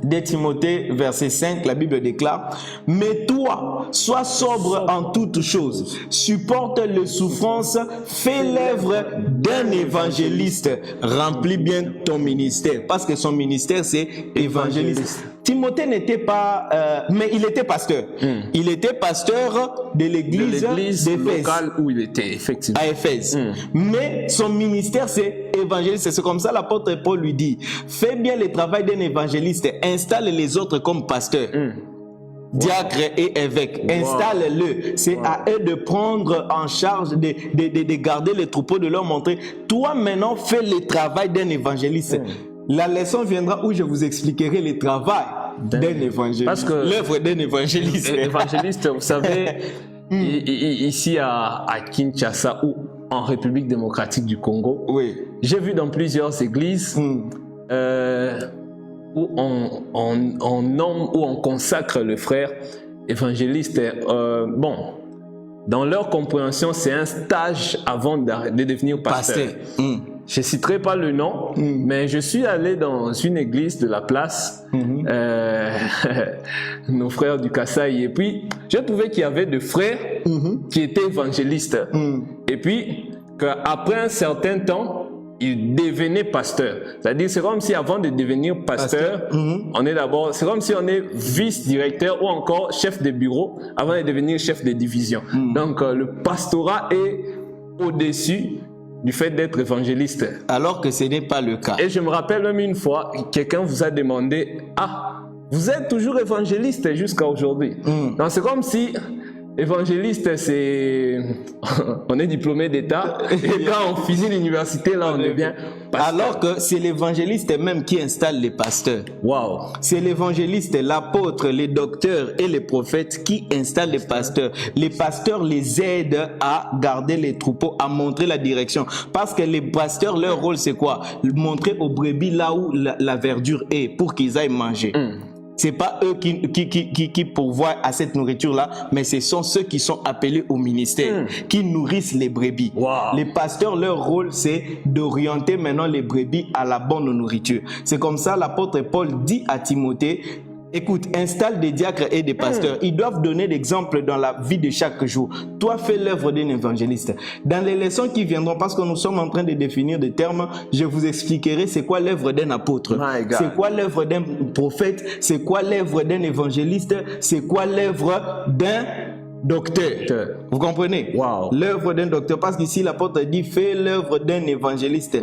2 Timothée, verset 5, la Bible déclare « Mais toi, sois sobre en toutes choses, supporte les souffrances, fais l'œuvre d'un évangéliste, remplis bien ton ministère. » Parce que son ministère, c'est évangéliste. Timothée n'était pas... mais il était pasteur. Il était pasteur de l'église locale où il était, effectivement. À Éphèse. Mais son ministère, c'est évangéliste. C'est comme ça l'apôtre Paul lui dit, fais bien le travail d'un évangéliste, installe les autres comme pasteurs. Diacre et évêque, installe-le. C'est à eux de prendre en charge, de garder les troupeaux, de leur montrer. Toi maintenant, fais le travail d'un évangéliste. La leçon viendra où je vous expliquerai le travail d'un évangéliste. Parce que l'œuvre d'un évangéliste. Évangéliste, vous savez, ici à Kinshasa ou en République démocratique du Congo, j'ai vu dans plusieurs églises où on nomme, où on consacre le frère évangéliste. Bon, dans leur compréhension, c'est un stage avant de devenir pasteur. Je ne citerai pas le nom, mais je suis allé dans une église de la place, nos frères du Kasaï, et puis j'ai trouvé qu'il y avait des frères qui étaient évangélistes. Et puis, qu'après un certain temps, ils devenaient pasteurs. C'est-à-dire, c'est comme si avant de devenir pasteur, on est d'abord, c'est comme si on est vice-directeur ou encore chef de bureau avant de devenir chef de division. Donc, le pastorat est au-dessus du fait d'être évangéliste. Alors que ce n'est pas le cas. Et je me rappelle même une fois, quelqu'un vous a demandé, ah, vous êtes toujours évangéliste jusqu'à aujourd'hui. Donc c'est comme si évangéliste, c'est... on est diplômé d'État et quand on finit l'université, là on devient pasteur. Alors que c'est l'évangéliste même qui installe les pasteurs. Wow. C'est l'évangéliste, l'apôtre, les docteurs et les prophètes qui installent les pasteurs. Les pasteurs les aident à garder les troupeaux, à montrer la direction. Parce que les pasteurs, leur rôle c'est quoi? Montrer aux brebis là où la verdure est pour qu'ils aillent manger. C'est pas eux qui pourvoient à cette nourriture-là, mais ce sont ceux qui sont appelés au ministère, qui nourrissent les brebis. Les pasteurs, leur rôle, c'est d'orienter maintenant les brebis à la bonne nourriture. C'est comme ça l'apôtre Paul dit à Timothée, écoute, installe des diacres et des pasteurs. Ils doivent donner l'exemple dans la vie de chaque jour. Toi, fais l'œuvre d'un évangéliste. Dans les leçons qui viendront, parce que nous sommes en train de définir des termes, je vous expliquerai c'est quoi l'œuvre d'un apôtre, c'est quoi l'œuvre d'un prophète, c'est quoi l'œuvre d'un évangéliste, c'est quoi l'œuvre d'un docteur. Vous comprenez? Wow. L'œuvre d'un docteur, parce qu'ici l'apôtre dit fais l'œuvre d'un évangéliste.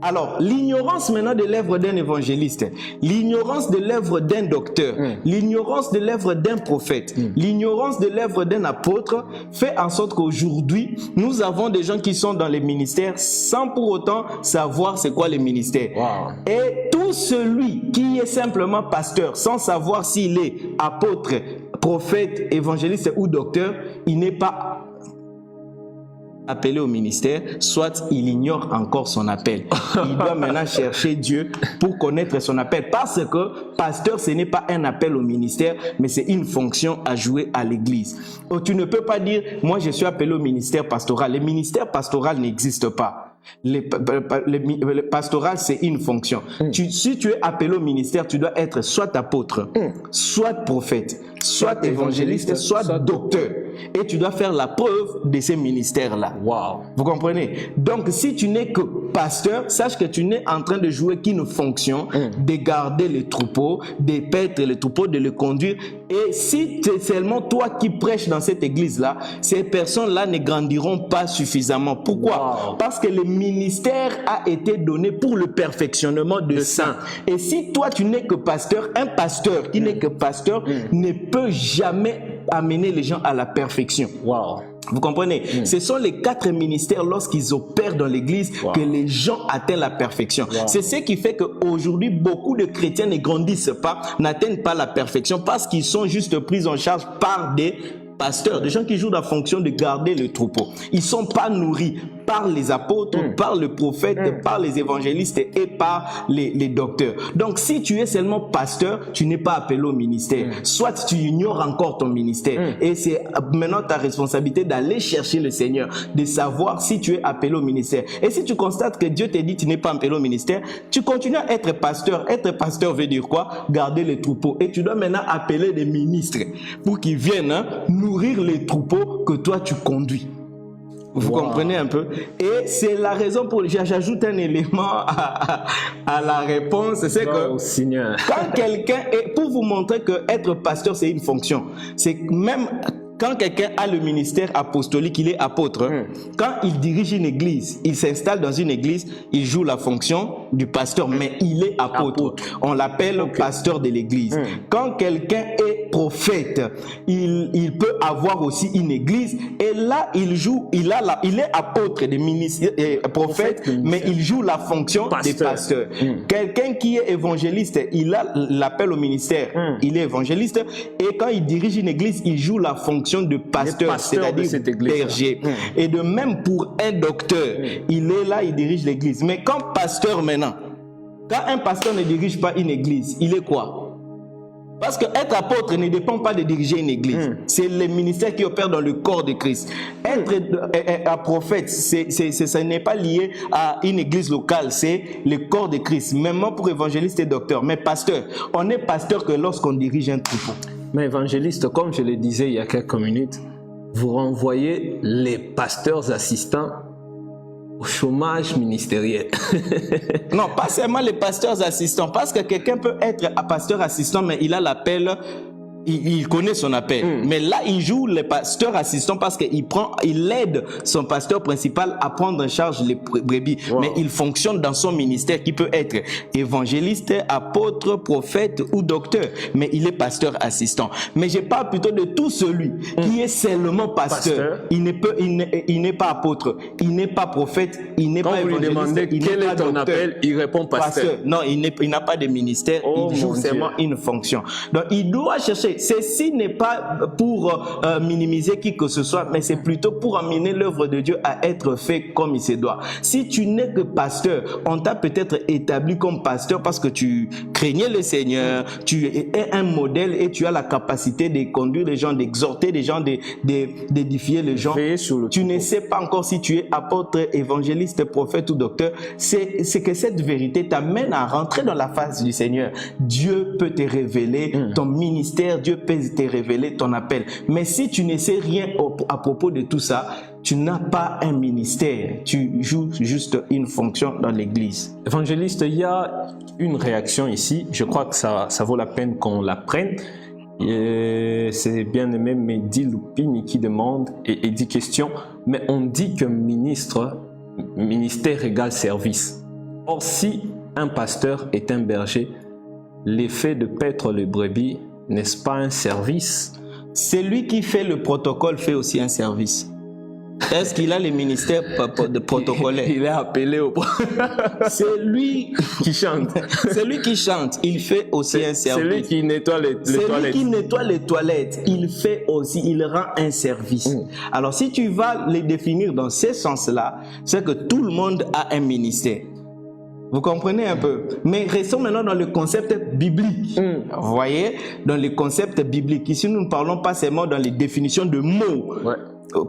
Alors, l'ignorance maintenant de l'œuvre d'un évangéliste, l'ignorance de l'œuvre d'un docteur, l'ignorance de l'œuvre d'un prophète, l'ignorance de l'œuvre d'un apôtre fait en sorte qu'aujourd'hui, nous avons des gens qui sont dans les ministères sans pour autant savoir c'est quoi les ministères. Wow. Et tout celui qui est simplement pasteur sans savoir s'il est apôtre, prophète, évangéliste ou docteur, il n'est pas appelé au ministère, soit il ignore encore son appel. Il doit maintenant chercher Dieu pour connaître son appel, parce que pasteur, ce n'est pas un appel au ministère, mais c'est une fonction à jouer à l'église. Tu ne peux pas dire, moi je suis appelé au ministère pastoral. Le ministère pastoral n'existe pas. Le pastoral, c'est une fonction. Si tu es appelé au ministère, tu dois être soit apôtre, soit prophète, soit évangéliste, soit docteur. Et tu dois faire la preuve de ces ministères-là. Wow. Vous comprenez? Donc, si tu n'es que pasteur, sache que tu n'es en train de jouer qu'une fonction, de garder les troupeaux, de paître les troupeaux, de les conduire. Et si c'est seulement toi qui prêches dans cette église-là, ces personnes-là ne grandiront pas suffisamment. Pourquoi? Wow. Parce que le ministère a été donné pour le perfectionnement de saints. Et si toi, tu n'es que pasteur, un pasteur qui n'est que pasteur ne peut jamais amener les gens à la perfection. Wow. Vous comprenez? Ce sont les 4 ministères lorsqu'ils opèrent dans l'église que les gens atteignent la perfection. C'est ce qui fait qu'aujourd'hui, beaucoup de chrétiens ne grandissent pas, n'atteignent pas la perfection parce qu'ils sont juste pris en charge par des pasteurs, des gens qui jouent la fonction de garder le troupeau. Ils ne sont pas nourris par les apôtres, par le prophète, par les évangélistes et par les docteurs. Donc, si tu es seulement pasteur, tu n'es pas appelé au ministère. Soit tu ignores encore ton ministère. Et c'est maintenant ta responsabilité d'aller chercher le Seigneur, de savoir si tu es appelé au ministère. Et si tu constates que Dieu te dit que tu n'es pas appelé au ministère, tu continues à être pasteur. Être pasteur veut dire quoi? Garder les troupeaux. Et tu dois maintenant appeler des ministres pour qu'ils viennent nourrir les troupeaux que toi tu conduis. Vous comprenez un peu? Et c'est la raison pour laquelle j'ajoute un élément à la réponse, c'est que Seigneur. quand quelqu'un est, pour vous montrer que être pasteur c'est une fonction, c'est même quand quelqu'un a le ministère apostolique, il est apôtre, quand il dirige une église, il s'installe dans une église, il joue la fonction du pasteur, mais il est apôtre. On l'appelle pasteur de l'église. Quand quelqu'un est prophète, il peut avoir aussi une église, et là, il est apôtre des ministères, prophète, mais il joue la fonction des pasteurs. Quelqu'un qui est évangéliste, il a l'appel au ministère, il est évangéliste, et quand il dirige une église, il joue la fonction de pasteur, c'est-à-dire berger. Et de même pour un docteur, il est là, il dirige l'église. Mais quand pasteur maintenant, quand un pasteur ne dirige pas une église, il est quoi? Parce que être apôtre ne dépend pas de diriger une église. C'est le ministère qui opère dans le corps de Christ. Être un prophète, ça n'est pas lié à une église locale, c'est le corps de Christ. Même pour évangéliste et docteur. Mais pasteur, on est pasteur que lorsqu'on dirige un troupeau. Mais évangéliste, comme je le disais il y a quelques minutes, vous renvoyez les pasteurs assistants au chômage ministériel. Non, pas seulement les pasteurs assistants, parce que quelqu'un peut être un pasteur assistant, mais il a l'appel, il connaît son appel. Mais là, il joue le pasteur assistant parce qu'il aide son pasteur principal à prendre en charge les brebis. Mais il fonctionne dans son ministère qui peut être évangéliste, apôtre, prophète ou docteur. Mais il est pasteur assistant. Mais je parle plutôt de tout celui qui est seulement pasteur. Il n'est pas apôtre, il n'est pas prophète, il n'est pas évangéliste. Quand vous lui demandez quel est ton appel, il répond pasteur. Non, il n'a pas de ministère, il joue seulement une fonction. Donc il doit chercher. Ceci n'est pas pour minimiser qui que ce soit, mais c'est plutôt pour amener l'œuvre de Dieu à être fait comme il se doit. Si tu n'es que pasteur, on t'a peut-être établi comme pasteur parce que tu craignais le Seigneur, tu es un modèle et tu as la capacité de conduire les gens, d'exhorter les gens, d'édifier les gens. Tu ne sais pas encore si tu es apôtre, évangéliste, prophète ou docteur. C'est que cette vérité t'amène à rentrer dans la face du Seigneur. Dieu peut te révéler ton ministère, Dieu peut te révéler ton appel. Mais si tu ne sais rien à propos de tout ça, tu n'as pas un ministère. Tu joues juste une fonction dans l'église. Évangéliste, il y a une réaction ici. Je crois que ça vaut la peine qu'on la prenne. Et c'est bien aimé Mehdi Loupini qui demande et dit question, mais on dit que ministère égale service. Or, si un pasteur est un berger, l'effet de paître les brebis, n'est-ce pas un service? Celui qui fait le protocole fait aussi un service. Est-ce qu'il a les ministères de protocolaire? Il est appelé au... C'est lui qui chante. C'est lui qui chante. Il fait aussi un service. C'est lui qui nettoie les toilettes. Celui qui nettoie les toilettes, il fait aussi, il rend un service. Alors si tu vas les définir dans ce sens-là, c'est que tout le monde a un ministère. Vous comprenez un peu? Mais restons maintenant dans le concept biblique. Vous voyez? Dans le concept biblique. Ici, nous ne parlons pas seulement dans les définitions de mots. Ouais.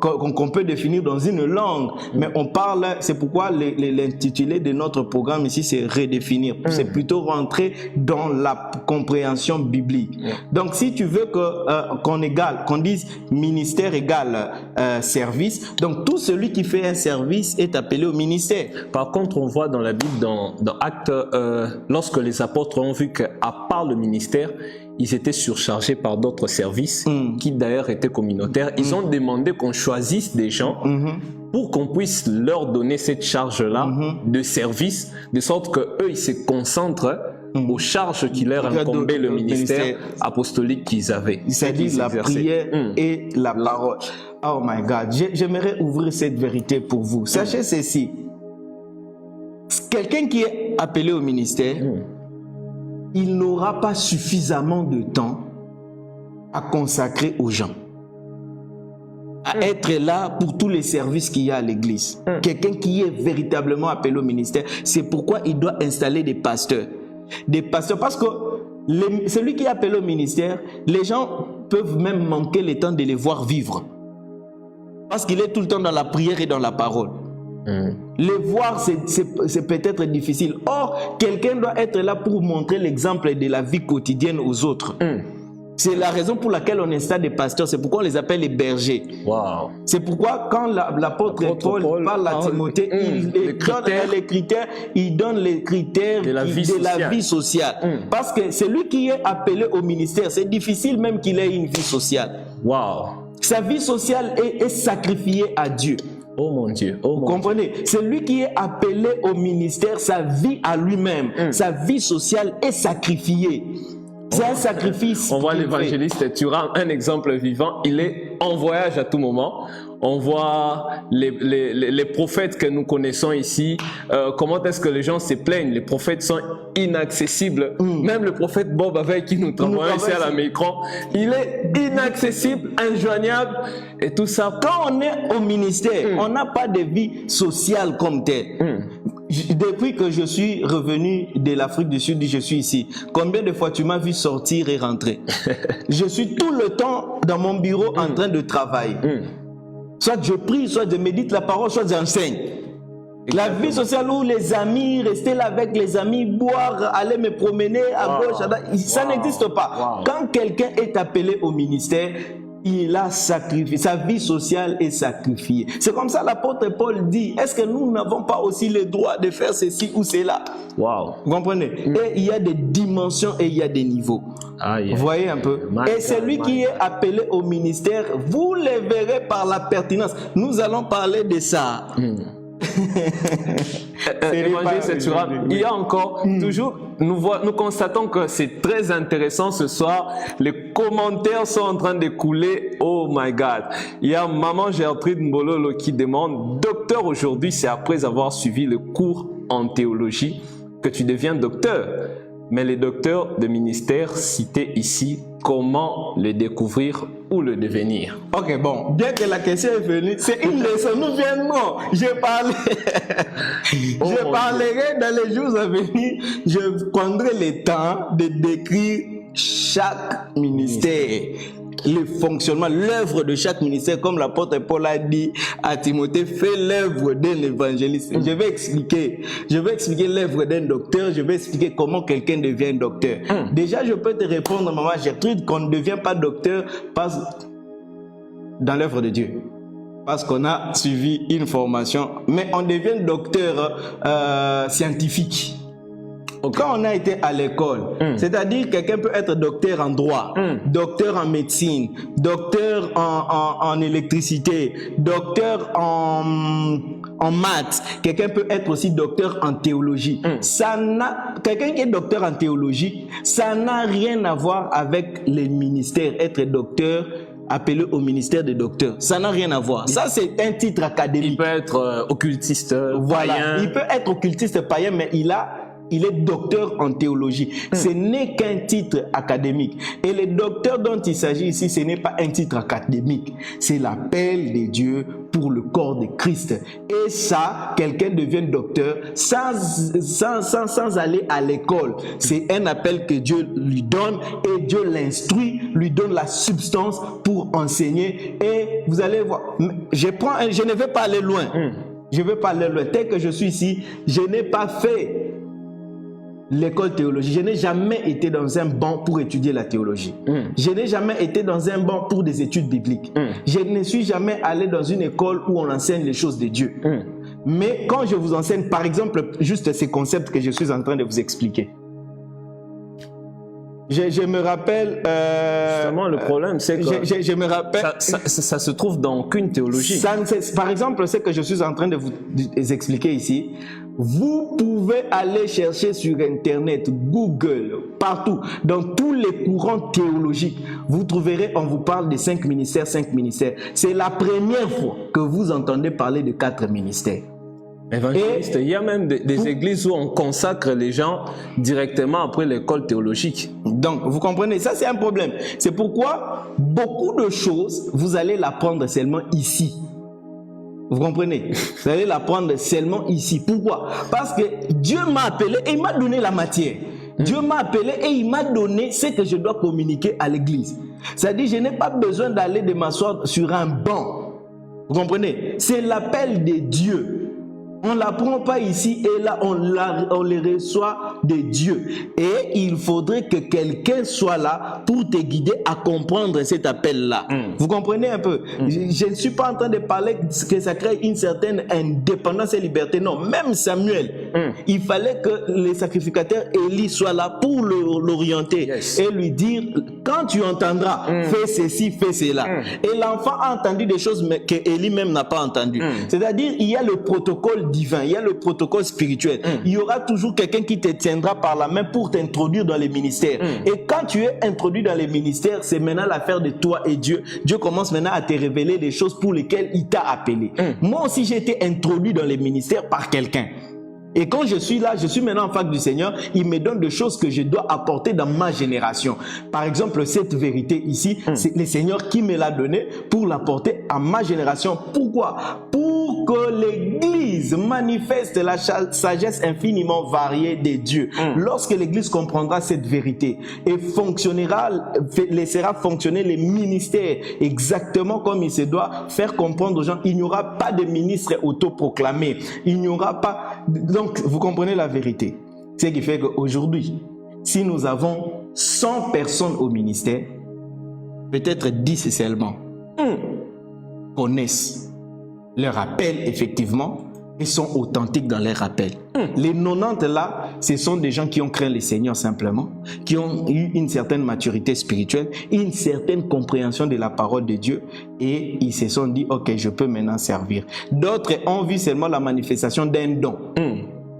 Qu'on peut définir dans une langue, mais on parle, c'est pourquoi l'intitulé de notre programme ici c'est redéfinir, c'est plutôt rentrer dans la compréhension biblique. Donc si tu veux qu'on dise ministère égale service, donc tout celui qui fait un service est appelé au ministère. Par contre, on voit dans la Bible, dans Actes, lorsque les apôtres ont vu qu'à part le ministère, ils étaient surchargés par d'autres services qui d'ailleurs étaient communautaires. Ils ont demandé qu'on choisisse des gens pour qu'on puisse leur donner cette charge-là de service, de sorte qu'eux, ils se concentrent aux charges qui leur incombaient le ministère apostolique qu'ils avaient. C'est-à-dire la prière et la parole. Oh my God, j'aimerais ouvrir cette vérité pour vous. Sachez ceci, quelqu'un qui est appelé au ministère, il n'aura pas suffisamment de temps à consacrer aux gens, à être là pour tous les services qu'il y a à l'église. Quelqu'un qui est véritablement appelé au ministère, c'est pourquoi il doit installer des pasteurs. Des pasteurs, parce que celui qui est appelé au ministère, les gens peuvent même manquer le temps de les voir vivre. Parce qu'il est tout le temps dans la prière et dans la parole. Les voir, c'est peut-être difficile. Or, quelqu'un doit être là pour montrer l'exemple de la vie quotidienne aux autres. C'est la raison pour laquelle on installe des pasteurs. C'est pourquoi on les appelle les bergers. Wow. C'est pourquoi quand l'apôtre Paul parle à Timothée, il donne les critères de la vie sociale. Parce que celui qui est appelé au ministère, c'est difficile même qu'il ait une vie sociale. Wow. Sa vie sociale est sacrifiée à Dieu. Oh mon Dieu, oh mon Vous comprenez? C'est lui qui est appelé au ministère, sa vie à lui-même, sa vie sociale est sacrifiée. C'est un sacrifice. On voit l'évangéliste Thuram, un exemple vivant, il est en voyage à tout moment. On voit les prophètes que nous connaissons ici. Comment est-ce que les gens se plaignent? Les prophètes sont inaccessibles. Même le prophète Bob avec qui nous travaillons ici à la Mécran, il est inaccessible, injoignable et tout ça. Quand on est au ministère, on n'a pas de vie sociale comme telle. Depuis que je suis revenu de l'Afrique du Sud, je suis ici. Combien de fois tu m'as vu sortir et rentrer? Je suis tout le temps dans mon bureau en train de travailler. Soit je prie, soit je médite la parole, soit j'enseigne. La vie sociale où les amis, rester là avec les amis, boire, aller me promener à gauche, à droite, ça n'existe pas. Quand quelqu'un est appelé au ministère, il a sacrifié, sa vie sociale est sacrifiée. C'est comme ça l'apôtre Paul dit, est-ce que nous n'avons pas aussi le droit de faire ceci ou cela? Vous comprenez? Et il y a des dimensions et il y a des niveaux. Vous voyez un peu? Et celui qui est appelé au ministère, vous le verrez par la pertinence. Nous allons parler de ça. Il y a encore toujours, nous constatons que c'est très intéressant ce soir. Les commentaires sont en train de couler. Oh my God. Il y a maman Gertrude Mbololo qui demande, docteur, aujourd'hui c'est après avoir suivi le cours en théologie que tu deviens docteur. Mais les docteurs de ministère cités ici, comment le découvrir ou le devenir? Ok, bon, bien que la question est venue, c'est une leçon, nous viendrons. Je parlerai dans les jours à venir, je prendrai le temps de décrire chaque ministère, le fonctionnement, l'œuvre de chaque ministère, comme l'apôtre Paul a dit à Timothée, fais l'œuvre d'un évangéliste. Je vais expliquer l'œuvre d'un docteur, je vais expliquer comment quelqu'un devient docteur. Déjà, je peux te répondre, maman Gertrude, qu'on ne devient pas docteur dans l'œuvre de Dieu. Parce qu'on a suivi une formation, mais on devient docteur scientifique. Quand on a été à l'école, c'est-à-dire quelqu'un peut être docteur en droit, docteur en médecine, docteur en électricité, docteur en maths, quelqu'un peut être aussi docteur en théologie. Quelqu'un qui est docteur en théologie, ça n'a rien à voir avec les ministères, être docteur, appelé au ministère des docteurs. Ça n'a rien à voir. Ça, c'est un titre académique. Il peut être occultiste, voilà. païen. Il peut être occultiste païen, mais il est docteur en théologie. Ce n'est qu'un titre académique. Et le docteur dont il s'agit ici, ce n'est pas un titre académique. C'est l'appel de Dieu pour le corps de Christ. Et ça, quelqu'un devient docteur sans aller à l'école. C'est un appel que Dieu lui donne et Dieu l'instruit, lui donne la substance pour enseigner. Et vous allez voir, je ne vais pas aller loin. Je ne vais pas aller loin. Tel que je suis ici, je n'ai pas fait l'école théologique. Je n'ai jamais été dans un banc pour étudier la théologie. Je n'ai jamais été dans un banc pour des études bibliques. Je ne suis jamais allé dans une école où on enseigne les choses de Dieu. Mais quand je vous enseigne, par exemple, juste ces concepts que je suis en train de vous expliquer. Je me rappelle... Justement, le problème, c'est que je me rappelle, ça se trouve dans aucune théologie. Par exemple, ce que je suis en train de vous expliquer ici, vous pouvez aller chercher sur Internet, Google, partout, dans tous les courants théologiques. Vous trouverez, on vous parle de 5 ministères, 5 ministères. C'est la première fois que vous entendez parler de 4 ministères. Évangéliste, il y a même des églises où on consacre les gens directement après l'école théologique. Donc, vous comprenez, ça c'est un problème. C'est pourquoi beaucoup de choses, vous allez l'apprendre seulement ici. Vous comprenez? Vous allez l'apprendre seulement ici. Pourquoi? Parce que Dieu m'a appelé et il m'a donné la matière. Dieu m'a appelé et il m'a donné ce que je dois communiquer à l'église. C'est-à-dire, je n'ai pas besoin d'aller de m'asseoir sur un banc. Vous comprenez? C'est l'appel de Dieu. On ne l'apprend pas ici et là, on les reçoit de Dieu. Et il faudrait que quelqu'un soit là pour te guider à comprendre cet appel-là. Vous comprenez un peu? Je ne suis pas en train de parler que ça crée une certaine indépendance et liberté. Non, même Samuel, il fallait que les sacrificateurs Élie soient là pour l'orienter et lui dire, quand tu entendras, fais ceci, fais cela. Et l'enfant a entendu des choses que Élie même n'a pas entendues. C'est-à-dire, il y a le protocole divin, il y a le protocole spirituel. Il y aura toujours quelqu'un qui te tiendra par la main pour t'introduire dans les ministères. Et quand tu es introduit dans les ministères, c'est maintenant l'affaire de toi et Dieu. Dieu commence maintenant à te révéler des choses pour lesquelles il t'a appelé. Moi aussi, j'ai été introduit dans les ministères par quelqu'un. Et quand je suis là, je suis maintenant en face du Seigneur, il me donne des choses que je dois apporter dans ma génération. Par exemple, cette vérité ici, c'est le Seigneur qui me l'a donnée pour l'apporter à ma génération. Pourquoi? Pour que l'Église manifeste la sagesse infiniment variée de Dieu. Lorsque l'Église comprendra cette vérité et laissera fonctionner les ministères exactement comme il se doit, faire comprendre aux gens, il n'y aura pas de ministre autoproclamé. Il n'y aura pas... Donc, vous comprenez la vérité. Ce qui fait qu'aujourd'hui, si nous avons 100 personnes au ministère, peut-être 10 seulement connaissent leur appel effectivement et sont authentiques dans leur appel. Les 90 là, ce sont des gens qui ont craint le Seigneur simplement, qui ont eu une certaine maturité spirituelle, une certaine compréhension de la parole de Dieu et ils se sont dit, ok, je peux maintenant servir. D'autres ont vu seulement la manifestation d'un don.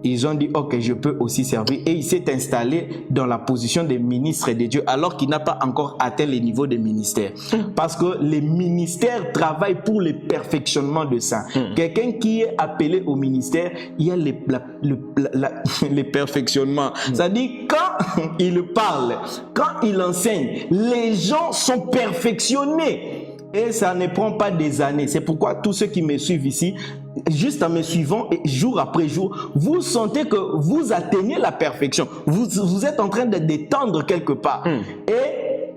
Ils ont dit, ok, je peux aussi servir. Et il s'est installé dans la position de ministre de Dieu alors qu'il n'a pas encore atteint les niveaux des ministères. Parce que les ministères travaillent pour le perfectionnement de ça. Quelqu'un qui est appelé au ministère, il y a le perfectionnement. C'est-à-dire, quand il parle, quand il enseigne, les gens sont perfectionnés. Et ça ne prend pas des années. C'est pourquoi tous ceux qui me suivent ici, juste en me suivant et jour après jour, vous sentez que vous atteignez la perfection. Vous êtes en train de détendre quelque part. Et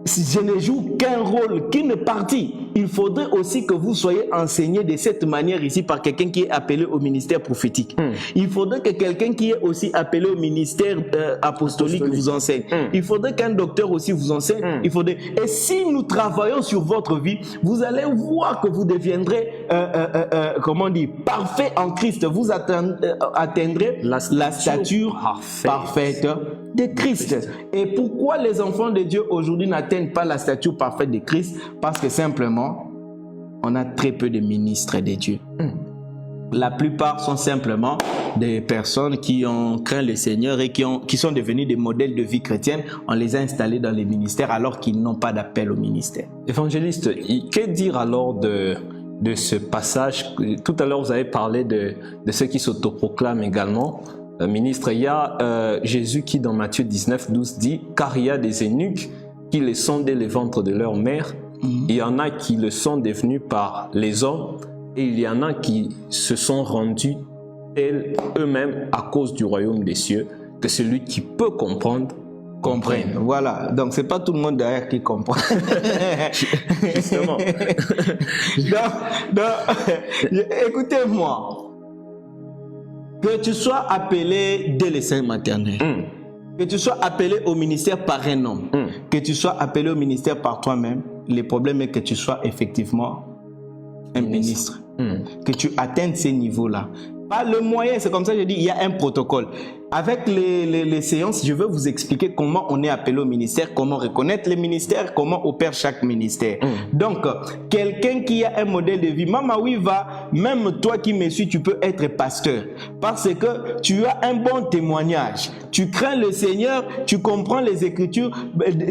je ne joue qu'un rôle, qu'une partie il faudrait aussi que vous soyez enseigné de cette manière ici par quelqu'un qui est appelé au ministère prophétique. Il faudrait que quelqu'un qui est aussi appelé au ministère apostolique vous enseigne. Il faudrait qu'un docteur aussi vous enseigne. Et si nous travaillons sur votre vie, vous allez voir que vous deviendrez, comment dire, parfait en Christ. Vous atteindrez la stature parfaite de Christ. Et pourquoi les enfants de Dieu aujourd'hui n'atteignent pas la stature parfaite de Christ? Parce que simplement, on a très peu de ministres de Dieu. La plupart sont simplement des personnes qui ont craint le Seigneur et qui sont devenus des modèles de vie chrétienne. On les a installés dans les ministères alors qu'ils n'ont pas d'appel au ministère. Évangéliste, que dire alors de ce passage? Tout à l'heure, vous avez parlé de ceux qui s'autoproclament également ministres. Il y a Jésus qui, dans Matthieu 19, 12, dit « Car il y a des eunuques qui les sont dès le ventre de leur mère. Il y en a qui le sont devenus par les hommes. Et il y en a qui se sont rendus tels eux-mêmes à cause du royaume des cieux, que celui qui peut comprendre, comprenne. » Voilà, donc c'est pas tout le monde derrière qui comprend. Justement. donc, écoutez-moi. Que tu sois appelé dès les seins maternels, que tu sois appelé au ministère par un homme, que tu sois appelé au ministère par toi-même, le problème est que tu sois effectivement un ministre. Que tu atteignes ces niveaux-là. Pas le moyen, c'est comme ça que je dis, il y a un protocole. Avec les séances, je veux vous expliquer comment on est appelé au ministère, comment reconnaître les ministères, comment opère chaque ministère. Donc, quelqu'un qui a un modèle de vie, Mamawi va, même toi qui me suis, tu peux être pasteur. Parce que tu as un bon témoignage. Tu crains le Seigneur, tu comprends les Écritures.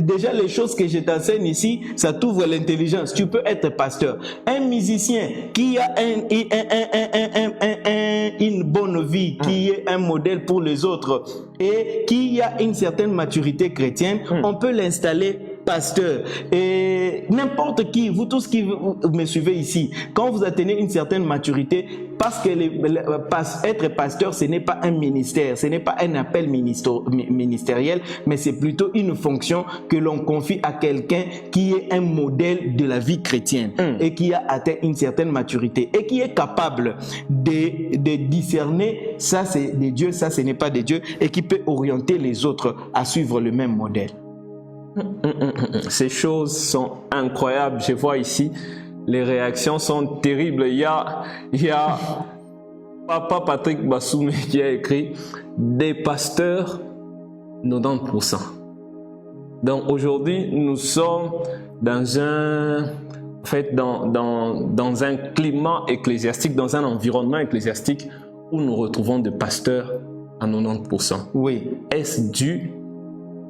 Déjà, les choses que je t'enseigne ici, ça t'ouvre l'intelligence. Tu peux être pasteur. Un musicien qui a une bonne vie, qui est un modèle pour les autres et qui a une certaine maturité chrétienne, on peut l'installer pasteur. Et n'importe qui, vous tous qui me suivez ici, quand vous atteignez une certaine maturité, parce que être pasteur, ce n'est pas un ministère, ce n'est pas un appel ministériel, mais c'est plutôt une fonction que l'on confie à quelqu'un qui est un modèle de la vie chrétienne et qui a atteint une certaine maturité et qui est capable de discerner ça c'est de Dieu, ça ce n'est pas de Dieu, et qui peut orienter les autres à suivre le même modèle. Ces choses sont incroyables. Je vois ici, les réactions sont terribles. Il y a Papa Patrick Bassoumé qui a écrit « Des pasteurs, 90%. » Donc aujourd'hui, nous sommes dans un climat ecclésiastique, dans un environnement ecclésiastique où nous retrouvons des pasteurs à 90%. Oui. Est-ce dû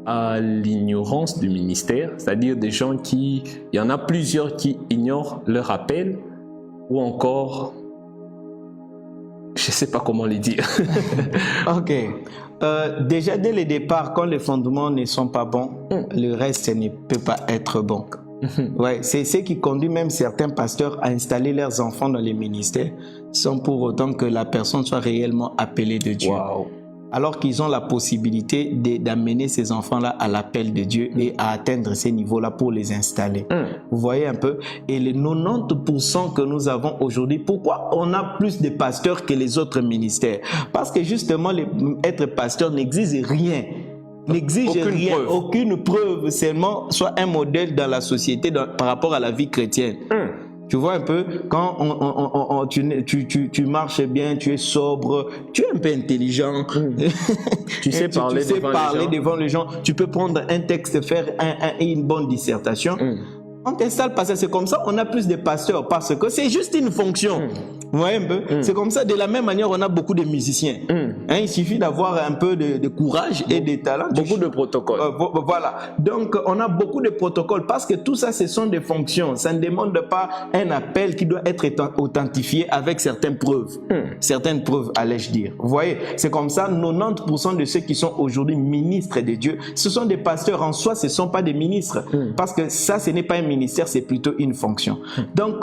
à l'ignorance du ministère, c'est-à-dire des gens il y en a plusieurs qui ignorent leur appel, ou encore, je ne sais pas comment le dire. Ok. Déjà dès le départ, quand les fondements ne sont pas bons, le reste ne peut pas être bon. Ouais, c'est ce qui conduit même certains pasteurs à installer leurs enfants dans les ministères sans pour autant que la personne soit réellement appelée de Dieu. Wow. Alors qu'ils ont la possibilité d'amener ces enfants-là à l'appel de Dieu et à atteindre ces niveaux-là pour les installer. Vous voyez un peu? Et les 90% que nous avons aujourd'hui, pourquoi on a plus de pasteurs que les autres ministères? Parce que justement, être pasteur n'exige rien. N'exige rien, aucune preuve, seulement soit un modèle dans la société par rapport à la vie chrétienne. Tu vois un peu, quand tu marches bien, tu es sobre, tu es un peu intelligent. Tu sais parler, devant les gens. Tu peux prendre un texte, faire une bonne dissertation. On t'installe parce que c'est comme ça, on a plus de pasteurs parce que c'est juste une fonction. Vous voyez un peu? C'est comme ça, de la même manière, on a beaucoup de musiciens. Il suffit d'avoir un peu de courage et de talent. Beaucoup de protocoles. Voilà. Donc, on a beaucoup de protocoles parce que tout ça, ce sont des fonctions. Ça ne demande pas un appel qui doit être authentifié avec certaines preuves. Certaines preuves, allais-je dire. Vous voyez? C'est comme ça, 90% de ceux qui sont aujourd'hui ministres de Dieu, ce sont des pasteurs en soi, ce ne sont pas des ministres. Parce que ça, ce n'est pas un ministère, c'est plutôt une fonction. Donc,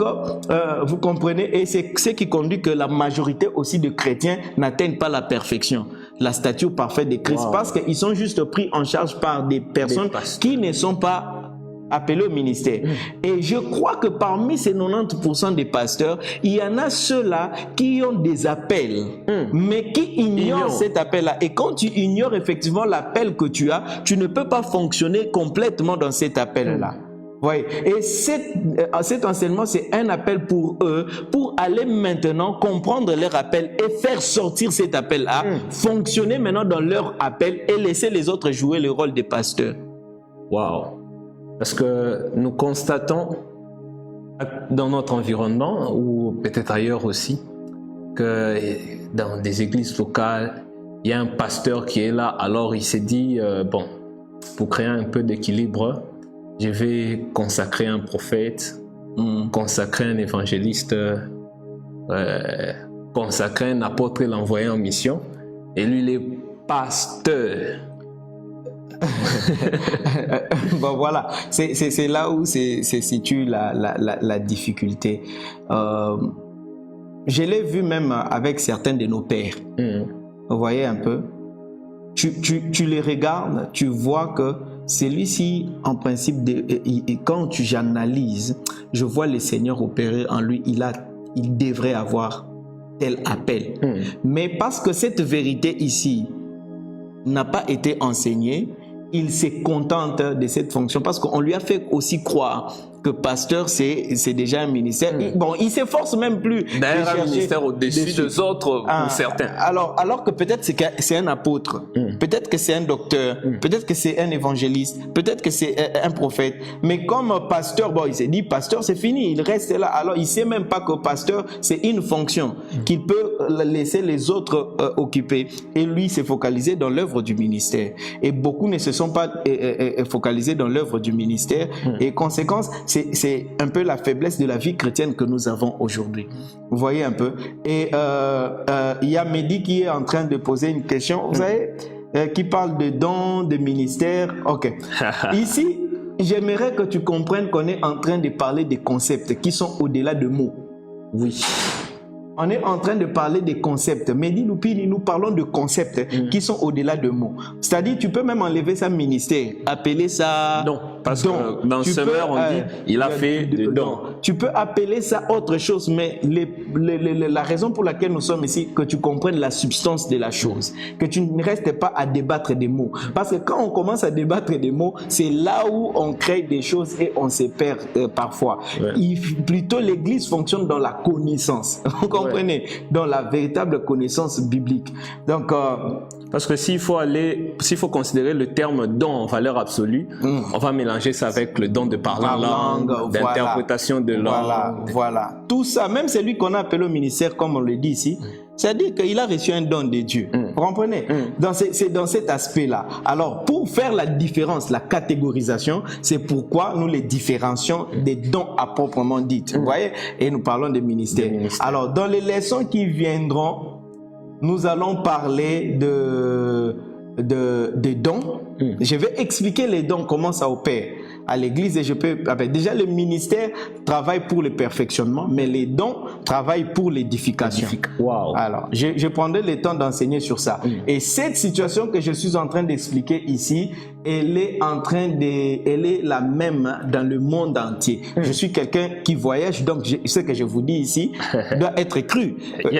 vous comprenez, et c'est ce qui conduit que la majorité aussi de chrétiens n'atteignent pas la perfection, la stature parfaite de Christ, parce qu'ils sont juste pris en charge par des personnes qui ne sont pas appelés au ministère. Et je crois que parmi ces 90% des pasteurs, il y en a ceux-là qui ont des appels, mais qui ignorent cet appel-là. Et quand tu ignores effectivement l'appel que tu as, tu ne peux pas fonctionner complètement dans cet appel-là. Oui. Et cet enseignement, c'est un appel pour eux, pour aller maintenant comprendre leur appel et faire sortir cet appel-là, fonctionner maintenant dans leur appel et laisser les autres jouer le rôle des pasteurs. Waouh! Parce que nous constatons dans notre environnement, ou peut-être ailleurs aussi, que dans des églises locales, il y a un pasteur qui est là, alors il s'est dit, bon, pour créer un peu d'équilibre, je vais consacrer un prophète, consacrer un évangéliste, consacrer un apôtre et l'envoyer en mission, et lui il est pasteur. Bon voilà, c'est là où se situe la difficulté. Je l'ai vu même avec certains de nos pères. Vous voyez un peu, tu les regardes, tu vois que celui-ci, en principe, quand j'analyse, je vois le Seigneur opérer en lui, il devrait avoir tel appel. Mais parce que cette vérité ici n'a pas été enseignée, il se contente de cette fonction parce qu'on lui a fait aussi croire que pasteur c'est déjà un ministère. Bon, il s'efforce même plus d'ailleurs un ministère au-dessus des autres pour certains. Alors que peut-être c'est un apôtre, peut-être que c'est un docteur, peut-être que c'est un évangéliste, peut-être que c'est un prophète. Mais comme pasteur, bon, il s'est dit pasteur c'est fini, il reste là. Alors il sait même pas que pasteur c'est une fonction qu'il peut laisser les autres occuper. Et lui s'est focalisé dans l'œuvre du ministère. Et beaucoup ne se sont pas focalisés dans l'œuvre du ministère. Et conséquence, c'est un peu la faiblesse de la vie chrétienne que nous avons aujourd'hui. Vous voyez un peu. Et il y a Mehdi qui est en train de poser une question, vous savez, qui parle de dons, de ministères. Ok. Ici, j'aimerais que tu comprennes qu'on est en train de parler des concepts qui sont au-delà de mots. Oui. On est en train de parler des concepts. Mehdi Loupini, nous parlons de concepts qui sont au-delà de mots. C'est-à-dire, tu peux même enlever ça ministère, appeler ça don. Parce que dans Semeur, on dit il a fait des dons. Tu peux appeler ça autre chose, mais la raison pour laquelle nous sommes ici, que tu comprennes la substance de la chose, que tu ne restes pas à débattre des mots. Parce que quand on commence à débattre des mots, c'est là où on crée des choses et on se perd parfois. Ouais. Plutôt, l'Église fonctionne dans la connaissance. Vous comprenez? Dans la véritable connaissance biblique. Donc, parce que s'il faut considérer le terme don en valeur absolue, on va mélanger ça avec le don de parler en langue, d'interprétation de langue. Voilà. Tout ça, même celui qu'on a appelé au ministère, comme on le dit ici, c'est-à-dire qu'il a reçu un don de Dieu. Vous comprenez? C'est dans cet aspect-là. Alors, pour faire la différence, la catégorisation, c'est pourquoi nous les différencions des dons à proprement dit. Vous voyez? Et nous parlons des ministères. Alors, dans les leçons qui viendront, nous allons parler de dons. Je vais expliquer les dons, comment ça opère à l'église et je peux... Déjà, le ministère travaille pour le perfectionnement, mais les dons travaillent pour l'édification. Wow. Alors, je prendrai le temps d'enseigner sur ça. Et cette situation que je suis en train d'expliquer ici, elle est la même dans le monde entier. Je suis quelqu'un qui voyage, donc ce que je vous dis ici doit être cru.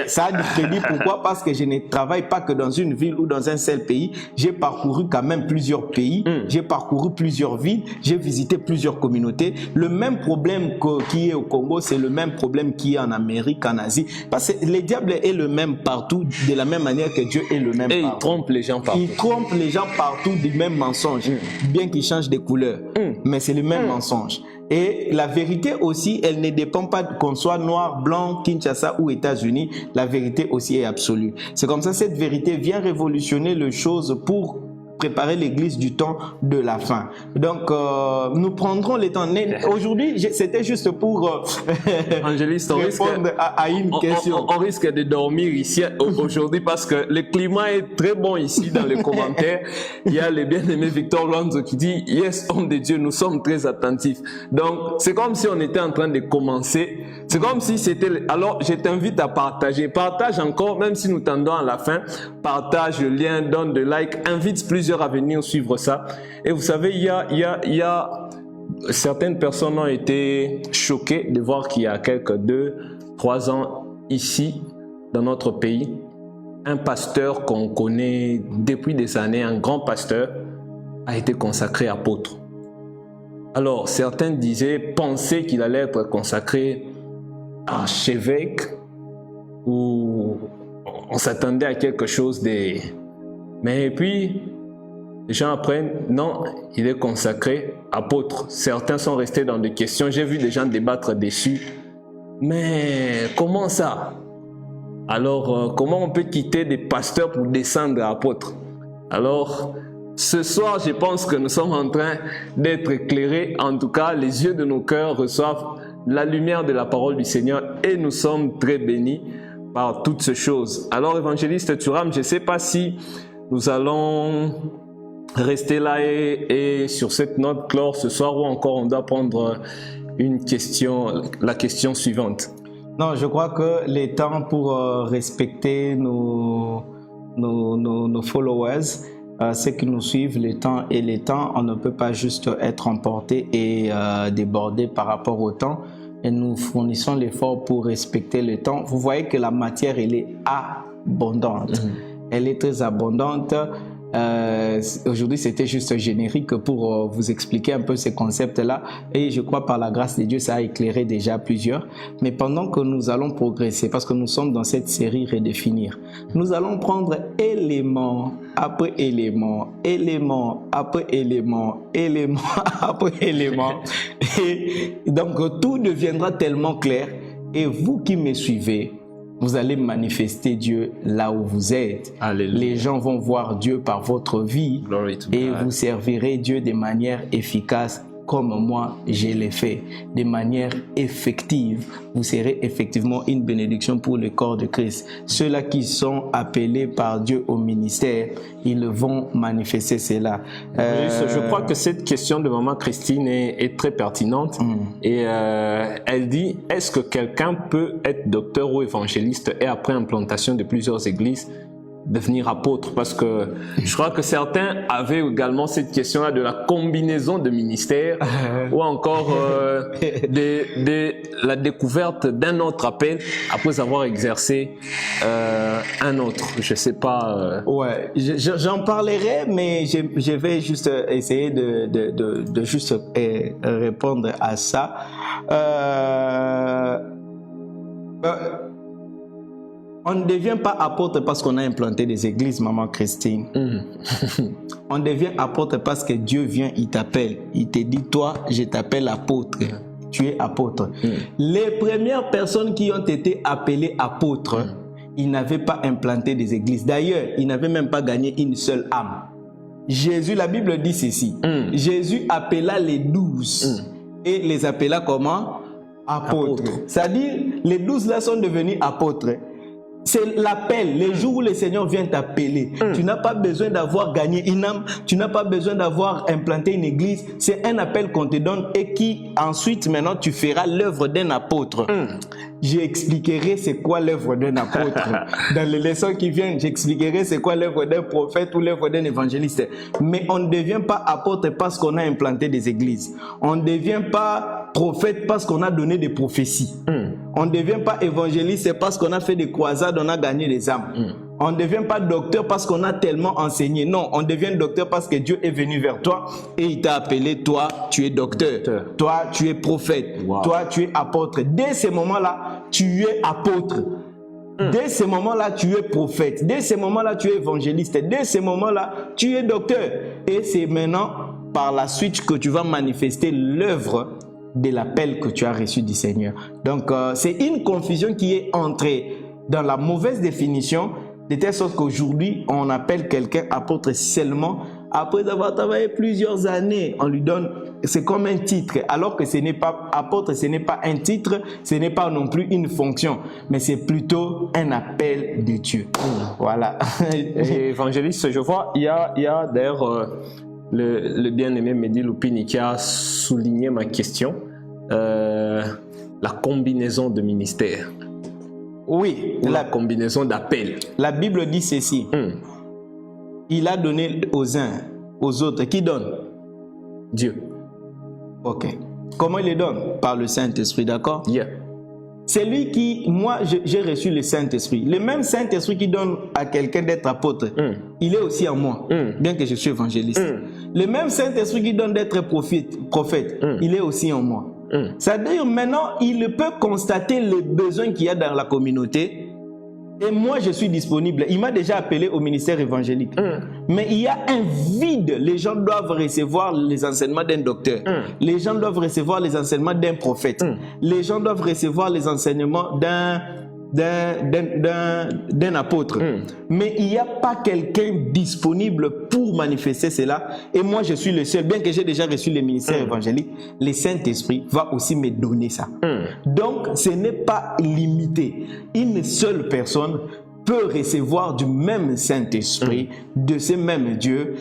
Ça a du crédit. Pourquoi? Parce que je ne travaille pas que dans une ville ou dans un seul pays. J'ai parcouru quand même plusieurs pays. J'ai parcouru plusieurs villes. J'ai visité plusieurs communautés. Le même problème qui est au Congo, c'est le même problème qui est en Amérique, en Asie. Parce que le diable est le même partout, de la même manière que Dieu est le même partout. Et il trompe les gens partout. Il trompe les gens partout du même mensonge, bien qu'il change de couleur. Mais c'est le même mensonge. Et la vérité aussi, elle ne dépend pas qu'on soit noir, blanc, Kinshasa ou États-Unis. La vérité aussi est absolue. C'est comme ça, cette vérité vient révolutionner les choses pour préparer l'église du temps de la fin. Donc, nous prendrons le temps. Aujourd'hui, c'était juste pour répondre à une question. On risque de dormir ici aujourd'hui parce que le climat est très bon ici dans les commentaires. Il y a le bien-aimé Victor Lonzo qui dit « Yes, homme de Dieu, nous sommes très attentifs. » Donc, c'est comme si on était en train de commencer. C'est comme si c'était... Alors, je t'invite à partager. Partage encore, même si nous tendons à la fin. Partage le lien, donne de like, invite plusieurs à venir suivre ça. Et vous savez, il y a certaines personnes ont été choquées de voir qu'il y a quelques 2-3 ans ici, dans notre pays, un pasteur qu'on connaît depuis des années, un grand pasteur, a été consacré apôtre. Alors, certains pensaient qu'il allait être consacré archevêque, ou on s'attendait à quelque chose de... Mais puis, les gens apprennent, non, il est consacré apôtre. Certains sont restés dans des questions, j'ai vu des gens débattre dessus. Mais comment ça? Alors, comment on peut quitter des pasteurs pour descendre à apôtre? Alors, ce soir, je pense que nous sommes en train d'être éclairés. En tout cas, les yeux de nos cœurs reçoivent la lumière de la parole du Seigneur et nous sommes très bénis par toutes ces choses. Alors, évangéliste Thuram, je ne sais pas si nous allons rester là et sur cette note clore ce soir ou encore on doit prendre une question, la question suivante. Non, je crois que les temps pour respecter nos followers, ceux qui nous suivent, les temps, on ne peut pas juste être emporté et débordé par rapport au temps. Et nous fournissons l'effort pour respecter le temps. Vous voyez que la matière, elle est abondante. Elle est très abondante. Aujourd'hui, c'était juste générique pour vous expliquer un peu ces concepts-là. Et je crois par la grâce de Dieu, ça a éclairé déjà plusieurs. Mais pendant que nous allons progresser, parce que nous sommes dans cette série Redéfinir, nous allons prendre élément après élément, élément après élément, élément après élément. Et donc, tout deviendra tellement clair. Et vous qui me suivez, vous allez manifester Dieu là où vous êtes. Alléluia. Les gens vont voir Dieu par votre vie et vous servirez Dieu de manière efficace comme moi je l'ai fait, de manière effective. Vous serez effectivement une bénédiction pour le corps de Christ. Ceux-là qui sont appelés par Dieu au ministère, ils vont manifester cela. Je crois que cette question de maman Christine est très pertinente. Et elle dit, est-ce que quelqu'un peut être docteur ou évangéliste et après implantation de plusieurs églises, devenir apôtre? Parce que je crois que certains avaient également cette question-là de la combinaison de ministères ou encore de la découverte d'un autre appel après avoir exercé un autre. Je sais pas. Ouais, j'en parlerai, mais je vais juste essayer de juste répondre à ça. On ne devient pas apôtre parce qu'on a implanté des églises, maman Christine. On devient apôtre parce que Dieu vient, il t'appelle. Il te dit, toi, je t'appelle apôtre. Tu es apôtre. Les premières personnes qui ont été appelées apôtres, ils n'avaient pas implanté des églises. D'ailleurs, ils n'avaient même pas gagné une seule âme. Jésus, la Bible dit ceci. Jésus appela les 12 et les appela comment? Apôtres. C'est-à-dire, les 12 là sont devenus apôtres. C'est l'appel, les jours où le Seigneur vient t'appeler. Tu n'as pas besoin d'avoir gagné une âme, tu n'as pas besoin d'avoir implanté une église. C'est un appel qu'on te donne et qui ensuite, maintenant, tu feras l'œuvre d'un apôtre. J'expliquerai c'est quoi l'œuvre d'un apôtre. Dans les leçons qui viennent, j'expliquerai c'est quoi l'œuvre d'un prophète ou l'œuvre d'un évangéliste. Mais on ne devient pas apôtre parce qu'on a implanté des églises. On ne devient pas prophète parce qu'on a donné des prophéties. On ne devient pas évangéliste parce qu'on a fait des croisades, on a gagné des âmes. On ne devient pas docteur parce qu'on a tellement enseigné. Non, on devient docteur parce que Dieu est venu vers toi et il t'a appelé. Toi, tu es docteur. Toi, tu es prophète. Toi, tu es apôtre. Dès ce moment-là, tu es apôtre. Dès ce moment-là, tu es prophète. Dès ce moment-là, tu es évangéliste. Dès ce moment-là, tu es docteur. Et c'est maintenant, par la suite, que tu vas manifester l'œuvre de l'appel que tu as reçu du Seigneur. Donc, c'est une confusion qui est entrée dans la mauvaise définition, de telle sorte qu'aujourd'hui, on appelle quelqu'un apôtre seulement après avoir travaillé plusieurs années. On lui donne, c'est comme un titre, alors que ce n'est pas apôtre, ce n'est pas un titre, ce n'est pas non plus une fonction, mais c'est plutôt un appel de Dieu. Voilà. Et évangéliste, je vois, il y a d'ailleurs le bien-aimé Mehdi Loupini qui a souligné ma question, la combinaison de ministères. Oui, la combinaison d'appels. La Bible dit ceci. Il a donné aux uns, aux autres. Qui donne? Dieu. Ok. Comment il les donne? Par le Saint-Esprit, d'accord? Yeah. C'est lui qui, moi, j'ai reçu le Saint-Esprit. Le même Saint-Esprit qui donne à quelqu'un d'être apôtre, il est aussi en moi, bien que je suis évangéliste. Le même Saint-Esprit qui donne d'être prophète, il est aussi en moi. C'est-à-dire, maintenant, il peut constater les besoins qu'il y a dans la communauté. Et moi, je suis disponible. Il m'a déjà appelé au ministère évangélique. Mais il y a un vide. Les gens doivent recevoir les enseignements d'un docteur. Les gens doivent recevoir les enseignements d'un prophète. Les gens doivent recevoir les enseignements d'un apôtre. Mais il n'y a pas quelqu'un disponible pour manifester cela. Et moi, je suis le seul. Bien que j'ai déjà reçu le ministère évangélique, le Saint-Esprit va aussi me donner ça. Donc, ce n'est pas limité. Une seule personne peut recevoir du même Saint-Esprit, de ce même Dieu,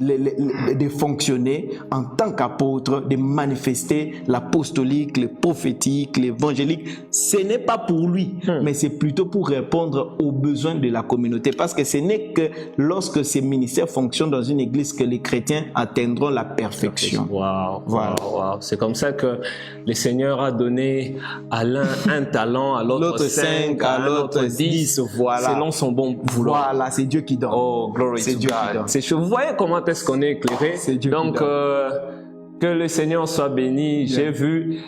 de fonctionner en tant qu'apôtre, de manifester l'apostolique, le prophétique, l'évangélique. Ce n'est pas pour lui, mais c'est plutôt pour répondre aux besoins de la communauté. Parce que ce n'est que lorsque ces ministères fonctionnent dans une église que les chrétiens atteindront la perfection. Wow, Voilà. wow. C'est comme ça que le Seigneur a donné à l'un un talent, à l'autre 5, à l'autre 10, voilà. selon son bon vouloir. Voilà, c'est Dieu qui donne. Oh, glory C'est to Dieu qui God. donne. C'est chaud. Vous voyez comment est-ce qu'on est éclairé? C'est Dieu Donc, qui donne. que le Seigneur soit béni. J'ai vu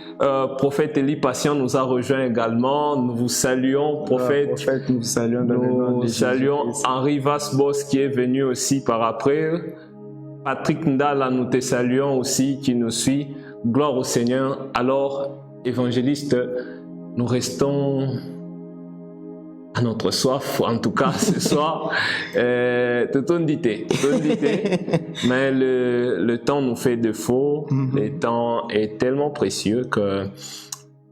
prophète Élie Patient nous a rejoint également. Nous vous saluons, prophète. Prophète, nous saluons dans le nom de Nous Jésus. saluons Henri Vasbos qui est venu aussi par après. Patrick Ndala, nous te saluons aussi qui nous suit. Gloire au Seigneur. Alors, évangéliste, nous restons à notre soif, en tout cas ce soir. Mais le temps nous fait défaut. Le temps est tellement précieux que nous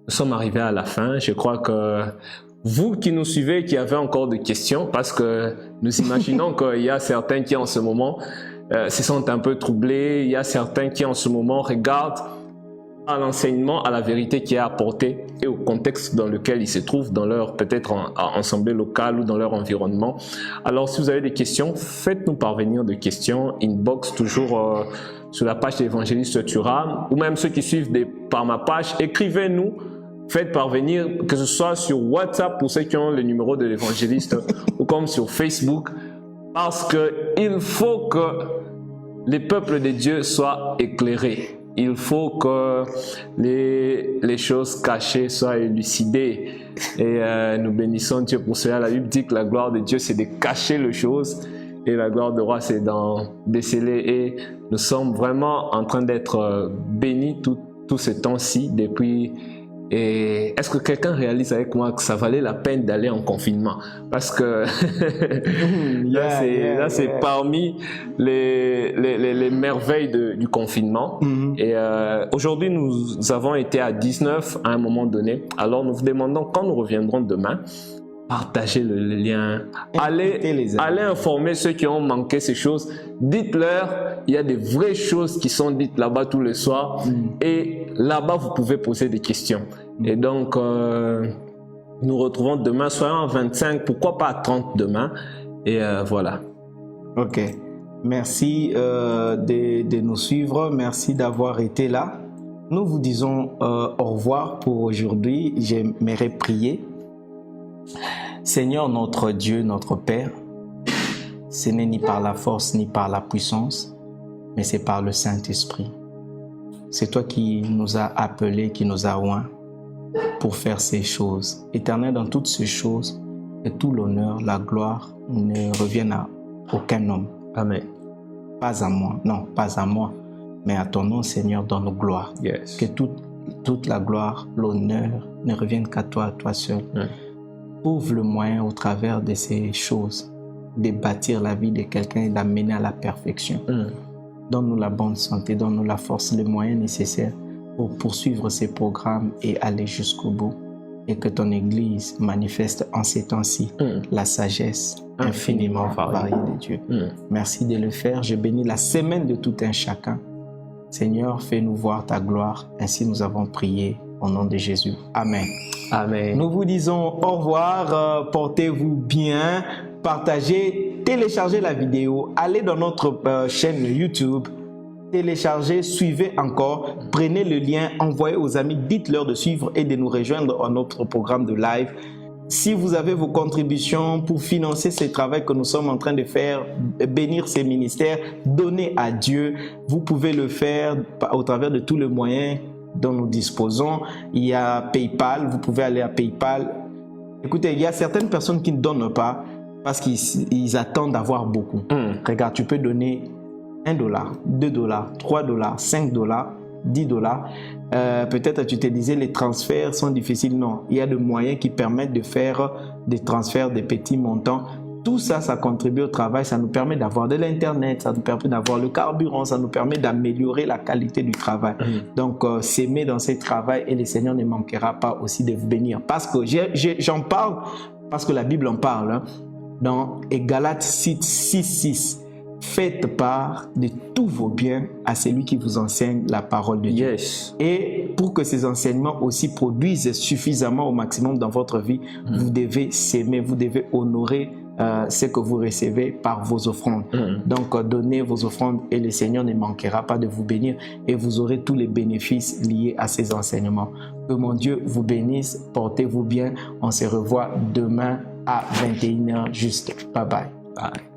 sommes arrivés à la fin. Je crois que vous qui nous suivez, qui avez encore des questions, parce que nous imaginons qu'il y a certains qui en ce moment se sentent un peu troublés, il y a certains qui en ce moment regardent à l'enseignement, à la vérité qui est apportée et au contexte dans lequel ils se trouvent, dans leur peut-être assemblée locale ou dans leur environnement. Alors si vous avez des questions, faites-nous parvenir des questions, inbox toujours sur la page de l'évangéliste Thuram, ou même ceux qui suivent par ma page, écrivez-nous, faites parvenir, que ce soit sur WhatsApp pour ceux qui ont le numéro de l'évangéliste ou comme sur Facebook, parce qu'il faut que les peuples de Dieu soient éclairés. Il faut que les choses cachées soient élucidées. Et nous bénissons Dieu pour cela. La Bible dit que la gloire de Dieu, c'est de cacher les choses. Et la gloire de roi, c'est d'en déceler. Et nous sommes vraiment en train d'être bénis tout ce temps-ci depuis... Et est-ce que quelqu'un réalise avec moi que ça valait la peine d'aller en confinement? Parce que là, c'est parmi les merveilles du confinement. Et aujourd'hui, nous avons été à 19 à un moment donné. Alors, nous vous demandons, quand nous reviendrons demain, partagez le lien, allez informer ceux qui ont manqué ces choses, dites-leur, il y a des vraies choses qui sont dites là-bas tous les soirs, et là-bas vous pouvez poser des questions. Et donc, nous retrouvons demain, soyons à 25, pourquoi pas à 30 demain, et voilà. Ok, merci de nous suivre, merci d'avoir été là. Nous vous disons au revoir pour aujourd'hui. J'aimerais prier. Seigneur notre Dieu, notre Père, ce n'est ni par la force ni par la puissance, mais c'est par le Saint-Esprit. C'est toi qui nous as appelés, qui nous as oints pour faire ces choses. Éternel, dans toutes ces choses, que tout l'honneur, la gloire ne reviennent à aucun homme. Amen. Pas à moi, non, pas à moi, mais à ton nom, Seigneur, donne gloire. Yes. Que toute la gloire, l'honneur ne revienne qu'à toi seul. Ouvre le moyen au travers de ces choses de bâtir la vie de quelqu'un et d'amener à la perfection. Donne-nous la bonne santé, donne-nous la force, les moyens nécessaires pour poursuivre ces programmes et aller jusqu'au bout. Et que ton Église manifeste en ces temps-ci la sagesse infiniment variée de Dieu. Merci de le faire. Je bénis la semaine de tout un chacun. Seigneur, fais-nous voir ta gloire. Ainsi nous avons prié. Au nom de Jésus. Amen. Amen. Nous vous disons au revoir. Portez-vous bien. Partagez, téléchargez la vidéo. Allez dans notre chaîne YouTube téléchargez, suivez encore, prenez le lien, envoyez aux amis, dites-leur de suivre et de nous rejoindre à notre programme de live. Si vous avez vos contributions pour financer ce travail que nous sommes en train de faire, bénir ces ministères, donner à Dieu, vous pouvez le faire au travers de tous les moyens dont nous disposons. Il y a PayPal, vous pouvez aller à PayPal. Écoutez, il y a certaines personnes qui ne donnent pas parce qu'ils attendent d'avoir beaucoup. Regarde, tu peux donner $1, $2, $3, $5, $10. Peut-être tu te disais les transferts sont difficiles. Non, il y a des moyens qui permettent de faire des transferts de petits montants. Tout ça, ça contribue au travail, ça nous permet d'avoir de l'internet, ça nous permet d'avoir le carburant, ça nous permet d'améliorer la qualité du travail. Donc, s'aimer dans ce travail et le Seigneur ne manquera pas aussi de vous bénir. Parce que j'en parle, parce que la Bible en parle, hein, dans Galates 6:6. Faites part de tous vos biens à celui qui vous enseigne la parole de Dieu. Et pour que ces enseignements aussi produisent suffisamment au maximum dans votre vie, vous devez s'aimer, vous devez honorer ce que vous recevez par vos offrandes. Donc, donnez vos offrandes et le Seigneur ne manquera pas de vous bénir et vous aurez tous les bénéfices liés à ces enseignements. Que mon Dieu vous bénisse, portez-vous bien. On se revoit demain à 21h juste. Bye bye. Bye.